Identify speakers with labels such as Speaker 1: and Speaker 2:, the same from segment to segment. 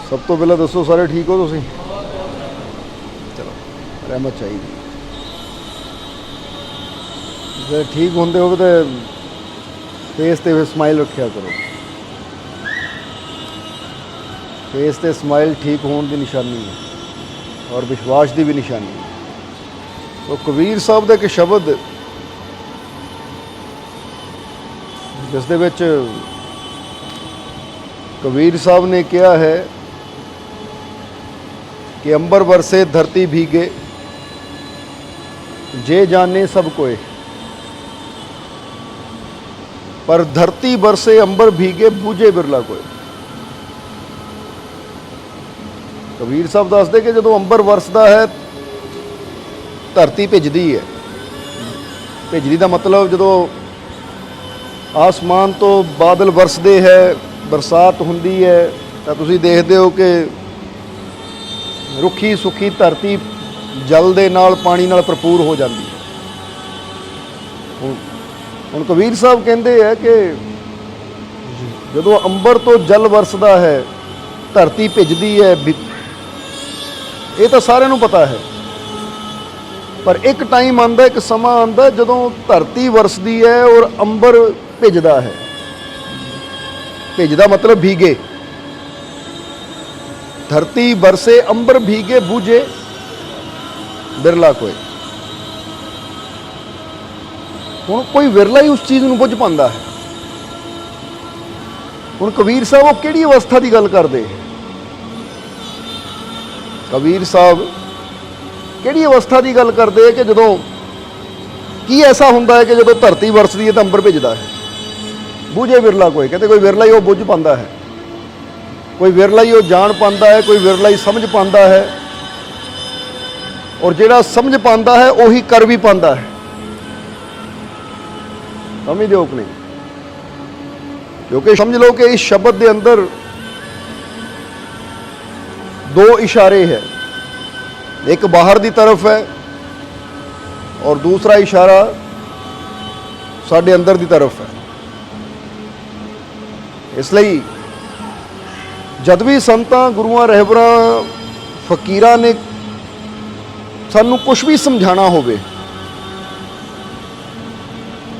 Speaker 1: सब तो पहले दसो सारे ठीक हो तुसीं? चलो रहमत चाहिए। जे ठीक होंदे हो तो फेस ते स्माइल रखा करो। फेस ते स्माइल ठीक होने की निशानी है और विश्वास की भी निशानी है। तो कबीर साहब का एक शब्द जिस दे विच कबीर साहब ने कहा है कि अंबर बरसे धरती भीगे, जे जाने सब कोय, पर धरती बरसे अंबर भीगे, बूझे बिरला कोय। कबीर साहब दसदे कि जो अंबर वरसदा है धरती भिजदी है। भिजदी का मतलब जो आसमान तो बादल वरसते है, बरसात होंदी है, तो तुसीं देखते हो कि रुखी सुखी धरती जल दे नाल पानी नाल भरपूर हो जाती है। हुण कबीर साहब कहते हैं कि जो अंबर तो जल वरसदा है, धरती भिजदी है, ये तो सारिਆਂ ਨੂੰ पता है। पर एक टाइम आंदा, एक समा आंदा जदों धरती वरसदी है और अंबर भिजदा है। भिजदा मतलब भीगे। धरती बरसे अंबर भीगे, बूझे बिरला कोई। हुण कोई विरला ही उस चीज़ नूं बुझ पांदा है। हुण कबीर साहब वो किहड़ी अवस्था की गल करदे? कबीर साहब किहड़ी अवस्था की गल करदे कि जदों की ऐसा हुंदा है कि जदों धरती वरसदी है तो अंबर भिजदा है। बूझे बिरला कोई, कहते कोई विरला ही वो बुझ पांदा है, कोई विरला ही वो जान पांदा है, कोई विरला ही समझ पांदा है, और जिहड़ा समझ पांदा है वही कर भी पांदा है। समझ दो कि नहीं? क्योंकि समझ लो कि इस शब्द के अंदर दो इशारे हैं, एक बाहर की तरफ है और दूसरा इशारा साडे अंदर की तरफ है। इसलिए जद भी संतां गुरुआं रहबरां फकीरां ने सानू कुछ भी समझाना होवे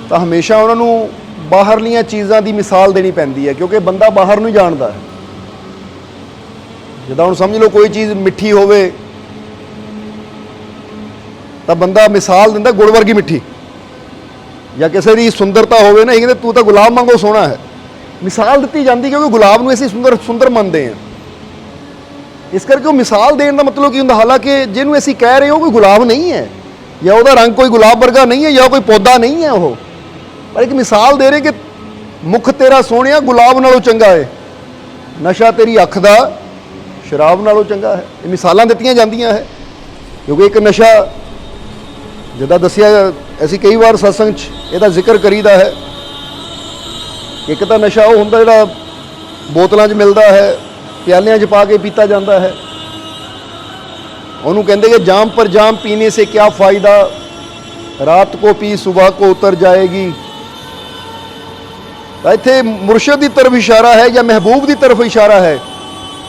Speaker 1: तो हमेशा उन्होंने बाहरलियां चीज़ों की मिसाल देनी पैंदी है, क्योंकि बंदा बाहर नहीं जानता है। जिदा हुण समझ लो कोई चीज़ मिठी होवे तो बंदा मिसाल दिंदा गुड़ वर्गी मिठी, या किसी की सुंदरता होवे ना, कहते तू तो गुलाब वांगू सोहना है। मिसाल दी जाती क्योंकि गुलाब नूं असीं सुंदर सुंदर मनते हैं। इस करके मिसाल देने का मतलब की हुंदा, हालांकि जिन्होंने असीं कह रहे हो कोई गुलाब नहीं है, या वह रंग कोई गुलाब वर्गा नहीं है, या कोई पौधा नहीं है, वो पर एक मिसाल दे रहे कि मुख तेरा सोहणिया गुलाब नालों चंगा है, नशा तेरी अख दा शराब नालों चंगा है। ये मिसालां दित्तियां जांदियां है, क्योंकि एक नशा जिदा दसिया ऐसी कई बार सत्संग इसका जिक्र करीदा है। एक तो नशा वो हुंदा जिहड़ा बोतलों मिलता है, प्यालियां पा के पीता जाता है। उन्होंने कहते कि जाम पर जाम पीने से क्या फ़ायदा, रात को पी सुबह को उतर जाएगी। तो इत्थे मुर्शद की तरफ इशारा है या महबूब की तरफ इशारा है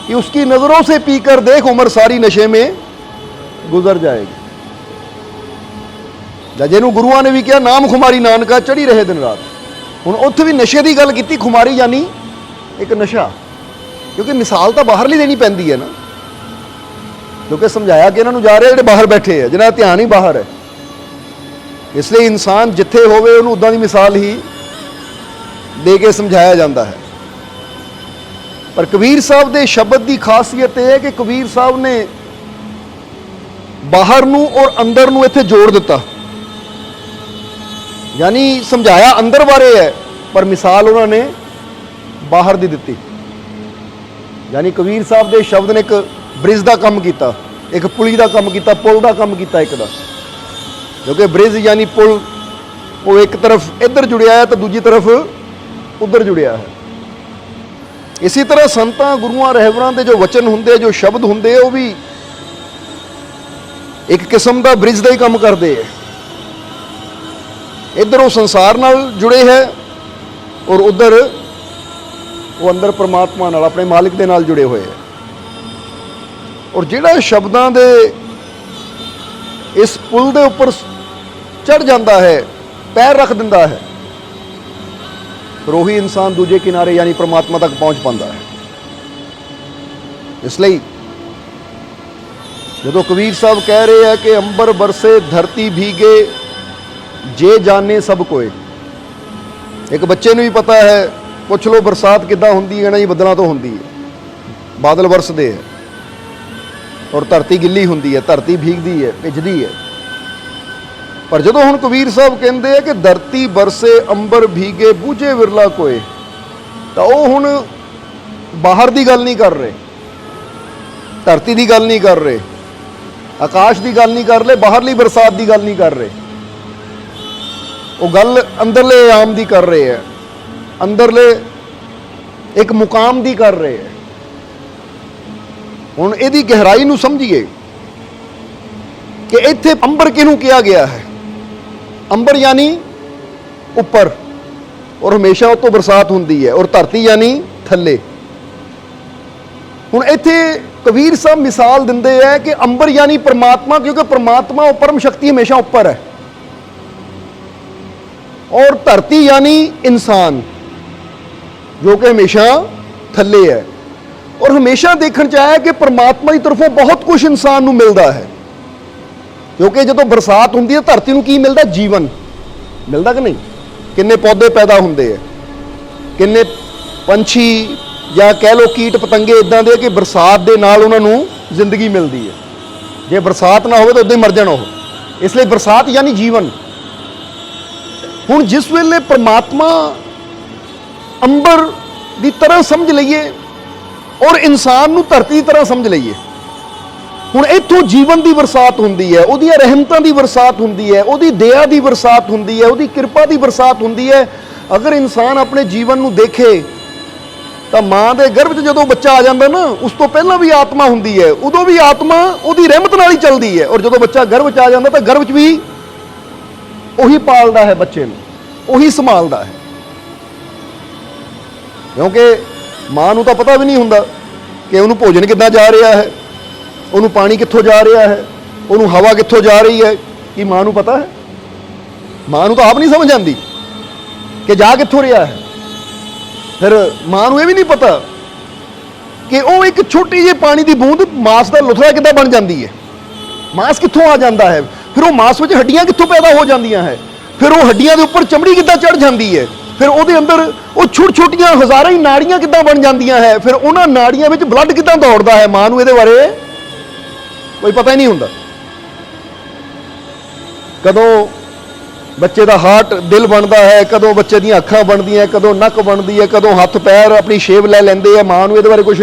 Speaker 1: कि उसकी नज़रों से पीकर देख उम्र सारी नशे में गुजर जाएगी। जिन्होंने गुरुआं ने भी कहा नाम खुमारी नानका चढ़ी रहे दिन रात। हुण उत्थे भी नशे की गल की, खुमारी यानी एक नशा, क्योंकि मिसाल तो बाहर ही देनी पैंदी है ना, क्योंकि समझाया कि इन्होंने जा रहे जो बाहर बैठे हैं, जिन्होंने ध्यान ही बाहर है। इसलिए इंसान जिथे होवे उन्होंने उदां दी मिसाल ही दे के समझाया जाता है। पर कबीर साहब के शब्द की खासियत यह है कि कबीर साहब ने बाहर नूं और अंदर नूं इत्थे जोड़ दिता, यानी समझाया अंदर बारे है पर मिसाल उन्होंने बाहर दी दी। यानी कबीर साहब के शब्द ने एक ब्रिज का काम किया, एक पुली का काम किया, पुल का काम किया एक दा, क्योंकि ब्रिज यानी पुल वो एक तरफ इधर जुड़िया है तो दूजी तरफ उधर जुड़िया है। इसी तरह संतां गुरुआं रहबरां दे जो वचन हुंदे, जो शब्द हुंदे, वो भी एक किस्म का ब्रिज का ही काम करते हैं। इधर वो संसार नाल जुड़े है और उधर वो अंदर परमात्मा नाल अपने मालिक दे नाल जुड़े हुए हैं। ਔਰ ਜਿਹੜਾ ਸ਼ਬਦਾਂ ਦੇ ਇਸ ਪੁਲ ਦੇ ਉੱਪਰ ਚੜ ਜਾਂਦਾ ਹੈ, ਪੈਰ ਰੱਖ ਦਿੰਦਾ ਹੈ, ਫਿਰ ਉਹੀ ਇਨਸਾਨ ਦੂਜੇ ਕਿਨਾਰੇ ਯਾਨੀ ਪ੍ਰਮਾਤਮਾ ਤੱਕ ਪਹੁੰਚ ਪਾਉਂਦਾ ਹੈ। ਇਸ ਲਈ ਜਦੋਂ ਕਬੀਰ ਸਾਹਿਬ ਕਹਿ ਰਹੇ ਹੈ ਕਿ ਅੰਬਰ ਬਰਸੇ ਧਰਤੀ ਭੀਗੇ ਜੇ ਜਾਣੇ ਸਭ ਕੋਏ, ਇੱਕ ਬੱਚੇ ਨੂੰ ਵੀ ਪਤਾ ਹੈ, ਪੁੱਛ ਲਓ ਬਰਸਾਤ ਕਿੱਦਾਂ ਹੁੰਦੀ ਹੈ ਨਾ ਜੀ, ਬੱਦਲਾਂ ਤੋਂ ਹੁੰਦੀ ਹੈ, ਬਾਦਲ ਵਰਸਦੇ ਹੈ ਔਰ ਧਰਤੀ ਗਿੱਲੀ ਹੁੰਦੀ ਹੈ, ਧਰਤੀ ਭੀਗਦੀ ਹੈ, ਭਿੱਜਦੀ ਹੈ। ਪਰ ਜਦੋਂ ਹੁਣ ਕਬੀਰ ਸਾਹਿਬ ਕਹਿੰਦੇ ਆ ਕਿ ਧਰਤੀ ਬਰਸੇ ਅੰਬਰ ਭੀਗੇ ਬੂਝੇ ਵਿਰਲਾ ਕੋਏ, ਤਾਂ ਉਹ ਹੁਣ ਬਾਹਰ ਦੀ ਗੱਲ ਨਹੀਂ ਕਰ ਰਹੇ, ਧਰਤੀ ਦੀ ਗੱਲ ਨਹੀਂ ਕਰ ਰਹੇ, ਆਕਾਸ਼ ਦੀ ਗੱਲ ਨਹੀਂ ਕਰ ਰਹੇ, ਬਾਹਰਲੀ ਬਰਸਾਤ ਦੀ ਗੱਲ ਨਹੀਂ ਕਰ ਰਹੇ, ਉਹ ਗੱਲ ਅੰਦਰਲੇ ਆਮ ਦੀ ਕਰ ਰਹੇ ਹੈ, ਅੰਦਰਲੇ ਇੱਕ ਮੁਕਾਮ ਦੀ ਕਰ ਰਹੇ ਹੈ। ਹੁਣ ਇਹਦੀ ਗਹਿਰਾਈ ਨੂੰ ਸਮਝੀਏ ਕਿ ਇੱਥੇ ਅੰਬਰ ਕਿਹਨੂੰ ਕਿਹਾ ਗਿਆ ਹੈ। ਅੰਬਰ ਯਾਨੀ ਉੱਪਰ, ਔਰ ਹਮੇਸ਼ਾ ਉਹ ਤੋਂ ਬਰਸਾਤ ਹੁੰਦੀ ਹੈ, ਔਰ ਧਰਤੀ ਯਾਨੀ ਥੱਲੇ। ਹੁਣ ਇੱਥੇ ਕਬੀਰ ਸਾਹਿਬ ਮਿਸਾਲ ਦਿੰਦੇ ਹੈ ਕਿ ਅੰਬਰ ਯਾਨੀ ਪ੍ਰਮਾਤਮਾ, ਕਿਉਂਕਿ ਪ੍ਰਮਾਤਮਾ ਉਹ ਪਰਮ ਸ਼ਕਤੀ ਹਮੇਸ਼ਾ ਉੱਪਰ ਹੈ, ਔਰ ਧਰਤੀ ਯਾਨੀ ਇਨਸਾਨ ਜੋ ਕਿ ਹਮੇਸ਼ਾ ਥੱਲੇ ਹੈ। ਔਰ ਹਮੇਸ਼ਾ ਦੇਖਣ ਚ ਆਇਆ ਕਿ ਪ੍ਰਮਾਤਮਾ ਦੀ ਤਰਫੋਂ ਬਹੁਤ ਕੁਝ ਇਨਸਾਨ ਨੂੰ ਮਿਲਦਾ ਹੈ, ਕਿਉਂਕਿ ਜਦੋਂ ਬਰਸਾਤ ਹੁੰਦੀ ਹੈ ਧਰਤੀ ਨੂੰ ਕੀ ਮਿਲਦਾ? ਜੀਵਨ ਮਿਲਦਾ ਕਿ ਨਹੀਂ? ਕਿੰਨੇ ਪੌਦੇ ਪੈਦਾ ਹੁੰਦੇ ਹੈ, ਕਿੰਨੇ ਪੰਛੀ ਜਾਂ ਕਹਿ ਲਓ ਕੀਟ ਪਤੰਗੇ ਇਦਾਂ ਦੇ ਕਿ ਬਰਸਾਤ ਦੇ ਨਾਲ ਉਹਨਾਂ ਨੂੰ ਜ਼ਿੰਦਗੀ ਮਿਲਦੀ ਹੈ। ਜੇ ਬਰਸਾਤ ਨਾ ਹੋਵੇ ਤਾਂ ਉਦਾਂ ਹੀ ਮਰ ਜਾਣਾ ਉਹ। ਇਸ ਲਈ ਬਰਸਾਤ ਯਾਨੀ ਜੀਵਨ। ਹੁਣ ਜਿਸ ਵੇਲੇ ਪ੍ਰਮਾਤਮਾ ਅੰਬਰ ਦੀ ਤਰ੍ਹਾਂ ਸਮਝ ਲਈਏ ਔਰ ਇਨਸਾਨ ਨੂੰ ਧਰਤੀ ਦੀ ਤਰ੍ਹਾਂ ਸਮਝ ਲਈਏ, ਹੁਣ ਇੱਥੋਂ ਜੀਵਨ ਦੀ ਬਰਸਾਤ ਹੁੰਦੀ ਹੈ, ਉਹਦੀਆਂ ਰਹਿਮਤਾਂ ਦੀ ਬਰਸਾਤ ਹੁੰਦੀ ਹੈ, ਉਹਦੀ ਦਇਆ ਦੀ ਬਰਸਾਤ ਹੁੰਦੀ ਹੈ, ਉਹਦੀ ਕਿਰਪਾ ਦੀ ਬਰਸਾਤ ਹੁੰਦੀ ਹੈ। ਅਗਰ ਇਨਸਾਨ ਆਪਣੇ ਜੀਵਨ ਨੂੰ ਦੇਖੇ ਤਾਂ ਮਾਂ ਦੇ ਗਰਭ 'ਚ ਜਦੋਂ ਬੱਚਾ ਆ ਜਾਂਦਾ ਨਾ, ਉਸ ਤੋਂ ਪਹਿਲਾਂ ਵੀ ਆਤਮਾ ਹੁੰਦੀ ਹੈ, ਉਦੋਂ ਵੀ ਆਤਮਾ ਉਹਦੀ ਰਹਿਮਤ ਨਾਲ ਹੀ ਚੱਲਦੀ ਹੈ, ਔਰ ਜਦੋਂ ਬੱਚਾ ਗਰਭ 'ਚ ਆ ਜਾਂਦਾ ਤਾਂ ਗਰਭ 'ਚ ਵੀ ਉਹੀ ਪਾਲਦਾ ਹੈ ਬੱਚੇ ਨੂੰ, ਉਹੀ ਸੰਭਾਲਦਾ ਹੈ। ਕਿਉਂਕਿ ਮਾਂ ਨੂੰ ਤਾਂ ਪਤਾ ਵੀ ਨਹੀਂ ਹੁੰਦਾ ਕਿ ਉਹਨੂੰ ਭੋਜਨ ਕਿੱਦਾਂ ਜਾ ਰਿਹਾ ਹੈ, ਉਹਨੂੰ ਪਾਣੀ ਕਿੱਥੋਂ ਜਾ ਰਿਹਾ ਹੈ, ਉਹਨੂੰ ਹਵਾ ਕਿੱਥੋਂ ਜਾ ਰਹੀ ਹੈ, ਕੀ ਮਾਂ ਨੂੰ ਪਤਾ ਹੈ? ਮਾਂ ਨੂੰ ਤਾਂ ਆਪ ਨਹੀਂ ਸਮਝ ਆਉਂਦੀ ਕਿ ਜਾ ਕਿੱਥੋਂ ਰਿਹਾ ਹੈ। ਫਿਰ ਮਾਂ ਨੂੰ ਇਹ ਵੀ ਨਹੀਂ ਪਤਾ ਕਿ ਉਹ ਇੱਕ ਛੋਟੀ ਜਿਹੀ ਪਾਣੀ ਦੀ ਬੂੰਦ ਮਾਸ ਦਾ ਲੁਥੜਾ ਕਿੱਦਾਂ ਬਣ ਜਾਂਦੀ ਹੈ, ਮਾਸ ਕਿੱਥੋਂ ਆ ਜਾਂਦਾ ਹੈ, ਫਿਰ ਉਹ ਮਾਸ ਵਿੱਚ ਹੱਡੀਆਂ ਕਿੱਥੋਂ ਪੈਦਾ ਹੋ ਜਾਂਦੀਆਂ ਹੈ, ਫਿਰ ਉਹ ਹੱਡੀਆਂ ਦੇ ਉੱਪਰ ਚਮੜੀ ਕਿੱਦਾਂ ਚੜ ਜਾਂਦੀ ਹੈ, ਫਿਰ ਉਹਦੇ ਅੰਦਰ ਉਹ ਛੋਟੀਆਂ ਹਜ਼ਾਰਾਂ ਹੀ ਨਾੜੀਆਂ ਕਿੱਦਾਂ ਬਣ ਜਾਂਦੀਆਂ ਹੈ, ਫਿਰ ਉਹਨਾਂ ਨਾੜੀਆਂ ਵਿੱਚ ਬਲੱਡ ਕਿੱਦਾਂ ਦੌੜਦਾ ਹੈ। ਮਾਂ ਨੂੰ ਇਹਦੇ ਬਾਰੇ ਕੋਈ ਪਤਾ ਹੀ ਨਹੀਂ ਹੁੰਦਾ। ਕਦੋਂ ਬੱਚੇ ਦਾ ਹਾਰਟ ਦਿਲ ਬਣਦਾ ਹੈ, ਕਦੋਂ ਬੱਚੇ ਦੀਆਂ ਅੱਖਾਂ ਬਣਦੀਆਂ, ਕਦੋਂ ਨੱਕ ਬਣਦੀ ਹੈ, ਕਦੋਂ ਹੱਥ ਪੈਰ ਆਪਣੀ ਸ਼ੇਪ ਲੈ ਲੈਂਦੇ ਆ, ਮਾਂ ਨੂੰ ਇਹਦੇ ਬਾਰੇ ਕੁਝ।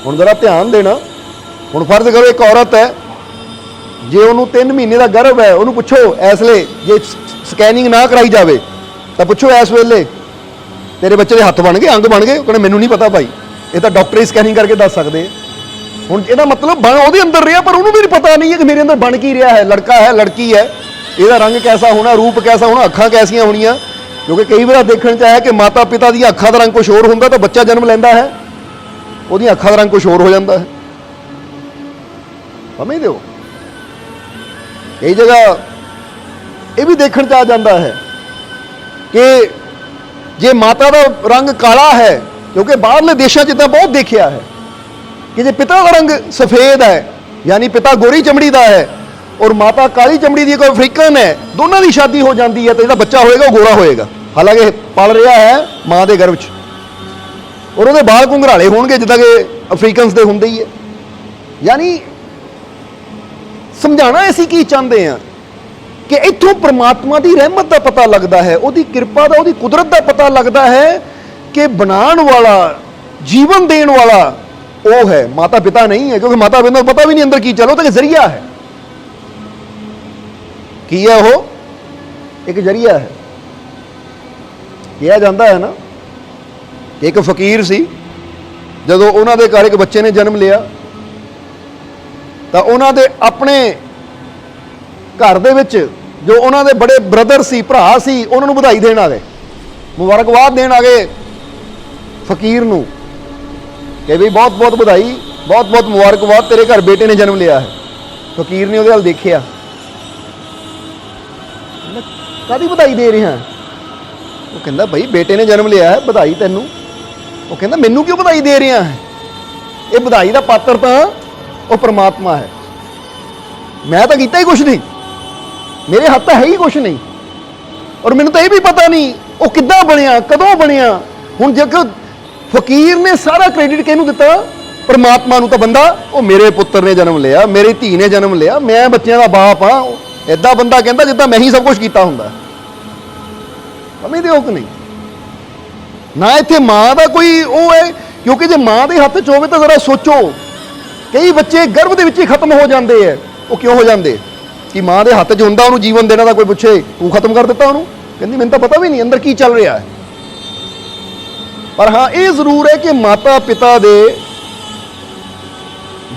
Speaker 1: ਹੁਣ ਜ਼ਰਾ ਧਿਆਨ ਦੇਣਾ। ਹੁਣ ਫਰਜ਼ ਕਰੋ ਇੱਕ ਔਰਤ ਹੈ, ਜੇ ਉਹਨੂੰ 3 ਮਹੀਨੇ ਦਾ ਗਰਭ ਹੈ, ਉਹਨੂੰ ਪੁੱਛੋ ਇਸ ਵੇਲੇ, ਜੇ ਸਕੈਨਿੰਗ ਨਾ ਕਰਾਈ ਜਾਵੇ ਤਾਂ ਪੁੱਛੋ ਇਸ ਵੇਲੇ ਤੇਰੇ ਬੱਚੇ ਦੇ ਹੱਥ ਬਣ ਗਏ, ਅੰਗ ਬਣ ਗਏ? ਉਹ ਕਹਿੰਦੇ ਮੈਨੂੰ ਨਹੀਂ ਪਤਾ ਭਾਈ, ਇਹ ਤਾਂ ਡਾਕਟਰ ਹੀ ਸਕੈਨਿੰਗ ਕਰਕੇ ਦੱਸ ਸਕਦੇ। ਹੁਣ ਇਹਦਾ ਮਤਲਬ ਬਣ ਉਹਦੇ ਅੰਦਰ ਰਿਹਾ, ਪਰ ਉਹਨੂੰ ਵੀ ਪਤਾ ਨਹੀਂ ਹੈ ਕਿ ਮੇਰੇ ਅੰਦਰ ਬਣ ਕੀ ਰਿਹਾ ਹੈ, ਲੜਕਾ ਹੈ ਲੜਕੀ ਹੈ, ਇਹਦਾ ਰੰਗ ਕੈਸਾ ਹੋਣਾ, ਰੂਪ ਕੈਸਾ ਹੋਣਾ, ਅੱਖਾਂ ਕੈਸੀਆਂ ਹੋਣੀਆਂ। ਕਿਉਂਕਿ ਕਈ ਵਾਰ ਦੇਖਣ ਚ ਆਇਆ ਕਿ ਮਾਤਾ ਪਿਤਾ ਦੀਆਂ ਅੱਖਾਂ ਦਾ ਰੰਗ ਕੁਝ ਹੋਰ ਹੁੰਦਾ ਤਾਂ ਬੱਚਾ ਜਨਮ ਲੈਂਦਾ ਹੈ, ਉਹਦੀਆਂ ਅੱਖਾਂ ਦਾ ਰੰਗ ਕੁਝ ਹੋਰ ਹੋ ਜਾਂਦਾ ਹੈ। ਸਮਝਦੇ ਹੋ? ਕਈ ਜਗ੍ਹਾ ਇਹ ਵੀ ਦੇਖਣ ਚ ਆ ਜਾਂਦਾ ਹੈ ਕਿ ਜੇ ਮਾਤਾ ਦਾ ਰੰਗ ਕਾਲਾ ਹੈ, ਕਿਉਂਕਿ ਬਾਹਰਲੇ ਦੇਸ਼ਾਂ 'ਚ ਤਾਂ ਬਹੁਤ ਦੇਖਿਆ ਹੈ ਕਿ ਜੇ ਪਿਤਾ ਦਾ ਰੰਗ ਸਫੇਦ ਹੈ ਯਾਨੀ ਪਿਤਾ ਗੋਰੀ ਚਮੜੀ ਦਾ ਹੈ ਔਰ ਮਾਤਾ ਕਾਲੀ ਚਮੜੀ ਦੀ ਕੋਈ ਅਫਰੀਕਨ ਹੈ, ਦੋਨਾਂ ਦੀ ਸ਼ਾਦੀ ਹੋ ਜਾਂਦੀ ਹੈ ਤਾਂ ਜਿਹੜਾ ਬੱਚਾ ਹੋਏਗਾ ਉਹ ਗੋਰਾ ਹੋਏਗਾ, ਹਾਲਾਂਕਿ ਪਲ ਰਿਹਾ ਹੈ ਮਾਂ ਦੇ ਗਰਭ 'ਚ, ਔਰ ਉਹਦੇ ਬਾਲ ਘੁੰਘਰਾਲੇ ਹੋਣਗੇ ਜਿੱਦਾਂ ਕਿ ਅਫਰੀਕਨਸ ਦੇ ਹੁੰਦੇ ਹੀ ਹੈ। ਯਾਨੀ ਸਮਝਾਣਾ ਅਸੀਂ ਕੀ ਚਾਹੁੰਦੇ ਹਾਂ ਕਿ ਇੱਥੋਂ ਪ੍ਰਮਾਤਮਾ ਦੀ ਰਹਿਮਤ ਦਾ ਪਤਾ ਲੱਗਦਾ ਹੈ, ਉਹਦੀ ਕਿਰਪਾ ਦਾ, ਉਹਦੀ ਕੁਦਰਤ ਦਾ ਪਤਾ ਲੱਗਦਾ ਹੈ ਕਿ ਬਣਾਉਣ ਵਾਲਾ, ਜੀਵਨ ਦੇਣ ਵਾਲਾ ਉਹ ਹੈ, ਮਾਤਾ ਪਿਤਾ ਨਹੀਂ ਹੈ। ਕਿਉਂਕਿ ਮਾਤਾ ਪਿਤਾ ਨੂੰ ਪਤਾ ਵੀ ਨਹੀਂ ਅੰਦਰ ਕੀ ਚੱਲੋ, ਤਾਂ ਜ਼ਰੀਆ ਹੈ। ਕੀ ਹੈ ਉਹ? ਇੱਕ ਜ਼ਰੀਆ ਹੈ। ਕਿਹਾ ਜਾਂਦਾ ਹੈ ਨਾ ਕਿ ਇੱਕ ਫਕੀਰ ਸੀ, ਜਦੋਂ ਉਹਨਾਂ ਦੇ ਘਰ ਇੱਕ ਬੱਚੇ ਨੇ ਜਨਮ ਲਿਆ ਤਾਂ ਉਹਨਾਂ ਦੇ ਆਪਣੇ ਘਰ ਦੇ ਵਿੱਚ ਜੋ ਉਹਨਾਂ ਦੇ ਬੜੇ ਬ੍ਰਦਰ ਸੀ, ਭਰਾ ਸੀ, ਉਹਨਾਂ ਨੂੰ ਵਧਾਈ ਦੇਣ ਆ ਗਏ, ਮੁਬਾਰਕਬਾਦ ਦੇਣ ਆ ਗਏ ਫਕੀਰ ਨੂੰ ਕਿ ਵੀ ਬਹੁਤ ਬਹੁਤ ਵਧਾਈ, बहुत बहुत मुबारकबाद, तेरे घर बेटे ने जन्म लिया है। फकीर ने ਉਹਦੇ ਵੱਲ ਦੇਖਿਆ, ਕਾਹਦੀ ਵਧਾਈ ਦੇ ਰਿਹਾ? ਉਹ ਕਹਿੰਦਾ ਭਾਈ ਬੇਟੇ ਨੇ ਜਨਮ ਲਿਆ ਹੈ, ਵਧਾਈ ਤੈਨੂੰ। ਉਹ ਕਹਿੰਦਾ ਮੈਨੂੰ ਕਿਉਂ ਵਧਾਈ ਦੇ ਰਿਹਾ ਹੈ? ਇਹ ਵਧਾਈ ਦਾ ਪਾਤਰ ਤਾਂ ਉਹ ਪ੍ਰਮਾਤਮਾ ਹੈ, ਮੈਂ ਤਾਂ ਕੀਤਾ ਹੀ ਕੁਛ ਨਹੀਂ, ਮੇਰੇ ਹੱਥ ਤਾਂ ਹੈ ਹੀ ਕੁਛ ਨਹੀਂ। ਔਰ ਮੈਨੂੰ ਤਾਂ ਇਹ ਵੀ ਪਤਾ ਨਹੀਂ ਉਹ ਕਿੱਦਾਂ ਬਣਿਆ, ਕਦੋਂ ਬਣਿਆ। ਹੁਣ ਜੇਕਰ ਫਕੀਰ ਨੇ ਸਾਰਾ ਕ੍ਰੈਡਿਟ ਕਿਹਨੂੰ ਦਿੱਤਾ? परमात्मा ਨੂੰ। ਤਾਂ ਬੰਦਾ ਉਹ ਮੇਰੇ ਪੁੱਤਰ ਨੇ ਜਨਮ ਲਿਆ, ਮੇਰੀ ਧੀ ਨੇ ਜਨਮ ਲਿਆ, ਮੈਂ ਬੱਚਿਆਂ ਦਾ ਬਾਪ ਹਾਂ। ਇਦਾਂ ਬੰਦਾ ਕਹਿੰਦਾ ਜਿੱਦਾਂ ਮੈਂ ਹੀ ਸਭ ਕੁਝ ਕੀਤਾ ਹੁੰਦਾ। ਸਮਝਦੇ ਹੋ ਕਿ ਨਹੀਂ? ਨਾ ਇੱਥੇ ਮਾਂ ਦਾ ਕੋਈ ਉਹ ਹੈ, ਕਿਉਂਕਿ ਜੇ ਮਾਂ ਦੇ ਹੱਥ 'ਚ ਹੋਵੇ ਤਾਂ ਜ਼ਰਾ ਸੋਚੋ, ਕਈ ਬੱਚੇ ਗਰਭ ਦੇ ਵਿੱਚ ਹੀ ਖਤਮ ਹੋ ਜਾਂਦੇ ਹੈ। ਉਹ ਕਿਉਂ ਹੋ ਜਾਂਦੇ? ਕਿ ਮਾਂ ਦੇ ਹੱਥ 'ਚ ਹੁੰਦਾ, ਉਹਨੂੰ ਜੀਵਨ ਦੇਣਾ ਦਾ ਕੋਈ ਪੁੱਛੇ, ਤੂੰ ਖਤਮ ਕਰ ਦਿੱਤਾ ਉਹਨੂੰ। ਕਹਿੰਦੀ ਮੈਨੂੰ ਤਾਂ ਪਤਾ ਵੀ ਨਹੀਂ ਅੰਦਰ ਕੀ ਚੱਲ ਰਿਹਾ ਹੈ। ਪਰ ਹਾਂ ਇਹ ਜ਼ਰੂਰ ਹੈ ਕਿ ਮਾਤਾ ਪਿਤਾ ਦੇ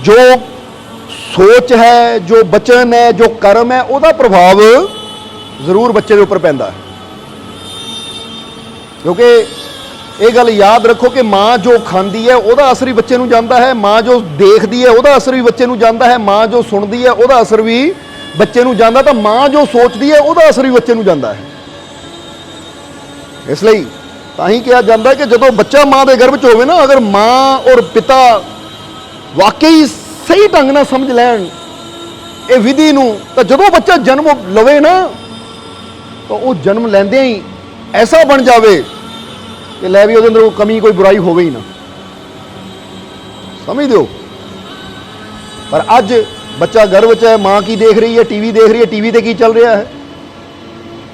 Speaker 1: जो सोच है, जो बचन है, जो कर्म है, ਉਹਦਾ ਪ੍ਰਭਾਵ ਜ਼ਰੂਰ ਬੱਚੇ ਦੇ ਉੱਪਰ ਪੈਂਦਾ ਹੈ। ਕਿਉਂਕਿ ਇਹ ਗੱਲ ਯਾਦ ਰੱਖੋ ਕਿ ਮਾਂ ਜੋ ਖਾਂਦੀ ਹੈ ਉਹਦਾ ਅਸਰ ਵੀ ਬੱਚੇ ਨੂੰ ਜਾਂਦਾ ਹੈ, ਮਾਂ ਜੋ ਦੇਖਦੀ ਹੈ ਉਹਦਾ ਅਸਰ ਵੀ ਬੱਚੇ ਨੂੰ ਜਾਂਦਾ ਹੈ, ਮਾਂ ਜੋ ਸੁਣਦੀ ਹੈ ਉਹਦਾ ਅਸਰ ਵੀ ਬੱਚੇ ਨੂੰ ਜਾਂਦਾ, ਤਾਂ ਮਾਂ ਜੋ ਸੋਚਦੀ ਹੈ ਉਹਦਾ ਅਸਰ ਵੀ ਬੱਚੇ ਨੂੰ ਜਾਂਦਾ ਹੈ। ਇਸ ਲਈ ਤਾਂ ਹੀ ਕਿਹਾ ਜਾਂਦਾ ਹੈ ਕਿ ਜਦੋਂ ਬੱਚਾ ਮਾਂ ਦੇ ਗਰਭ 'ਚ ਹੋਵੇ ਨਾ, ਅਗਰ ਮਾਂ ਔਰ ਪਿਤਾ ਵਾਕਈ ਸਹੀ ਢੰਗ ਨਾਲ ਸਮਝ ਲੈਣ ਇਹ ਵਿਧੀ ਨੂੰ, ਤਾਂ ਜਦੋਂ ਬੱਚਾ ਜਨਮ ਲਵੇ ਨਾ, ਤਾਂ ਉਹ ਜਨਮ ਲੈਂਦੇ ਹੀ ਐਸਾ ਬਣ ਜਾਵੇ ਕਿ ਲੈ ਵੀ ਉਹਦੇ ਅੰਦਰ ਕਮੀ ਕੋਈ ਬੁਰਾਈ ਹੋਵੇ ਹੀ ਨਾ। ਸਮਝਦੇ ਹੋ? ਪਰ ਅੱਜ ਬੱਚਾ ਗਰਭ 'ਚ ਹੈ, ਮਾਂ ਕੀ ਦੇਖ ਰਹੀ ਹੈ? ਟੀਵੀ ਦੇਖ ਰਹੀ ਹੈ। ਟੀਵੀ ਤੇ ਕੀ ਚੱਲ ਰਿਹਾ ਹੈ?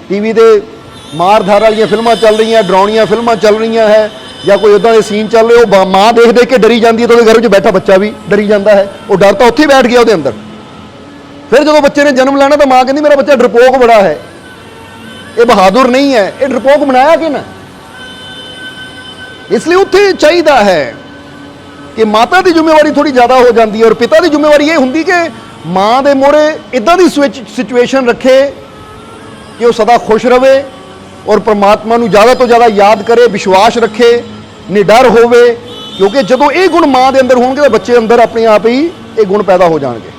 Speaker 1: ਟੀਵੀ ਤੇ ਮਾਰਧਾਰ ਵਾਲੀਆਂ ਫਿਲਮਾਂ ਚੱਲ ਰਹੀਆਂ, ਡਰਾਉਣੀਆਂ ਫਿਲਮਾਂ ਚੱਲ ਰਹੀਆਂ ਹੈ, ਜਾਂ ਕੋਈ ਉੱਦਾਂ ਦੇ ਸੀਨ ਚੱਲ ਰਹੇ, ਉਹ ਮਾਂ ਦੇਖ ਦੇਖ ਕੇ ਡਰੀ ਜਾਂਦੀ ਹੈ, ਤਾਂ ਉਹਦੇ ਘਰ 'ਚ ਬੈਠਾ ਬੱਚਾ ਵੀ ਡਰੀ ਜਾਂਦਾ ਹੈ। ਉਹ ਡਰ ਤਾਂ ਉੱਥੇ ਬੈਠ ਗਿਆ ਉਹਦੇ ਅੰਦਰ। ਫਿਰ ਜਦੋਂ ਬੱਚੇ ਨੇ ਜਨਮ ਲੈਣਾ ਤਾਂ ਮਾਂ ਕਹਿੰਦੀ ਮੇਰਾ ਬੱਚਾ ਡਰਪੋਕ ਬੜਾ ਹੈ, ਇਹ ਬਹਾਦਰ ਨਹੀਂ ਹੈ, ਇਹ ਡਰਪੋਕ ਬਣਾਇਆ ਕਿ ਨਾ। ਇਸ ਲਈ ਉੱਥੇ ਚਾਹੀਦਾ ਹੈ ਕਿ ਮਾਤਾ ਦੀ ਜ਼ਿੰਮੇਵਾਰੀ ਥੋੜੀ ਜ਼ਿਆਦਾ ਹੋ ਜਾਂਦੀ ਹੈ, ਔਰ ਪਿਤਾ ਦੀ ਜ਼ਿੰਮੇਵਾਰੀ ਇਹ ਹੁੰਦੀ ਕਿ ਮਾਂ ਦੇ ਮੋਹਰੇ ਇਦਾਂ ਦੀ ਸਿਚੁਏਸ਼ਨ ਰੱਖੇ ਕਿ ਉਹ ਸਦਾ ਖੁਸ਼ ਰਵੇ ਔਰ परमात्मा ਨੂੰ ਜ਼ਿਆਦਾ ਤੋਂ ਜ਼ਿਆਦਾ ਯਾਦ ਕਰੇ, ਵਿਸ਼ਵਾਸ ਰੱਖੇ, ਨਿਡਰ ਹੋਵੇ। ਕਿਉਂਕਿ ਜਦੋਂ ਇਹ ਗੁਣ ਮਾਂ ਦੇ ਅੰਦਰ ਹੋਣਗੇ ਤਾਂ ਬੱਚੇ ਅੰਦਰ ਆਪਣੇ ਆਪ ਹੀ ਇਹ ਗੁਣ ਪੈਦਾ ਹੋ ਜਾਣਗੇ।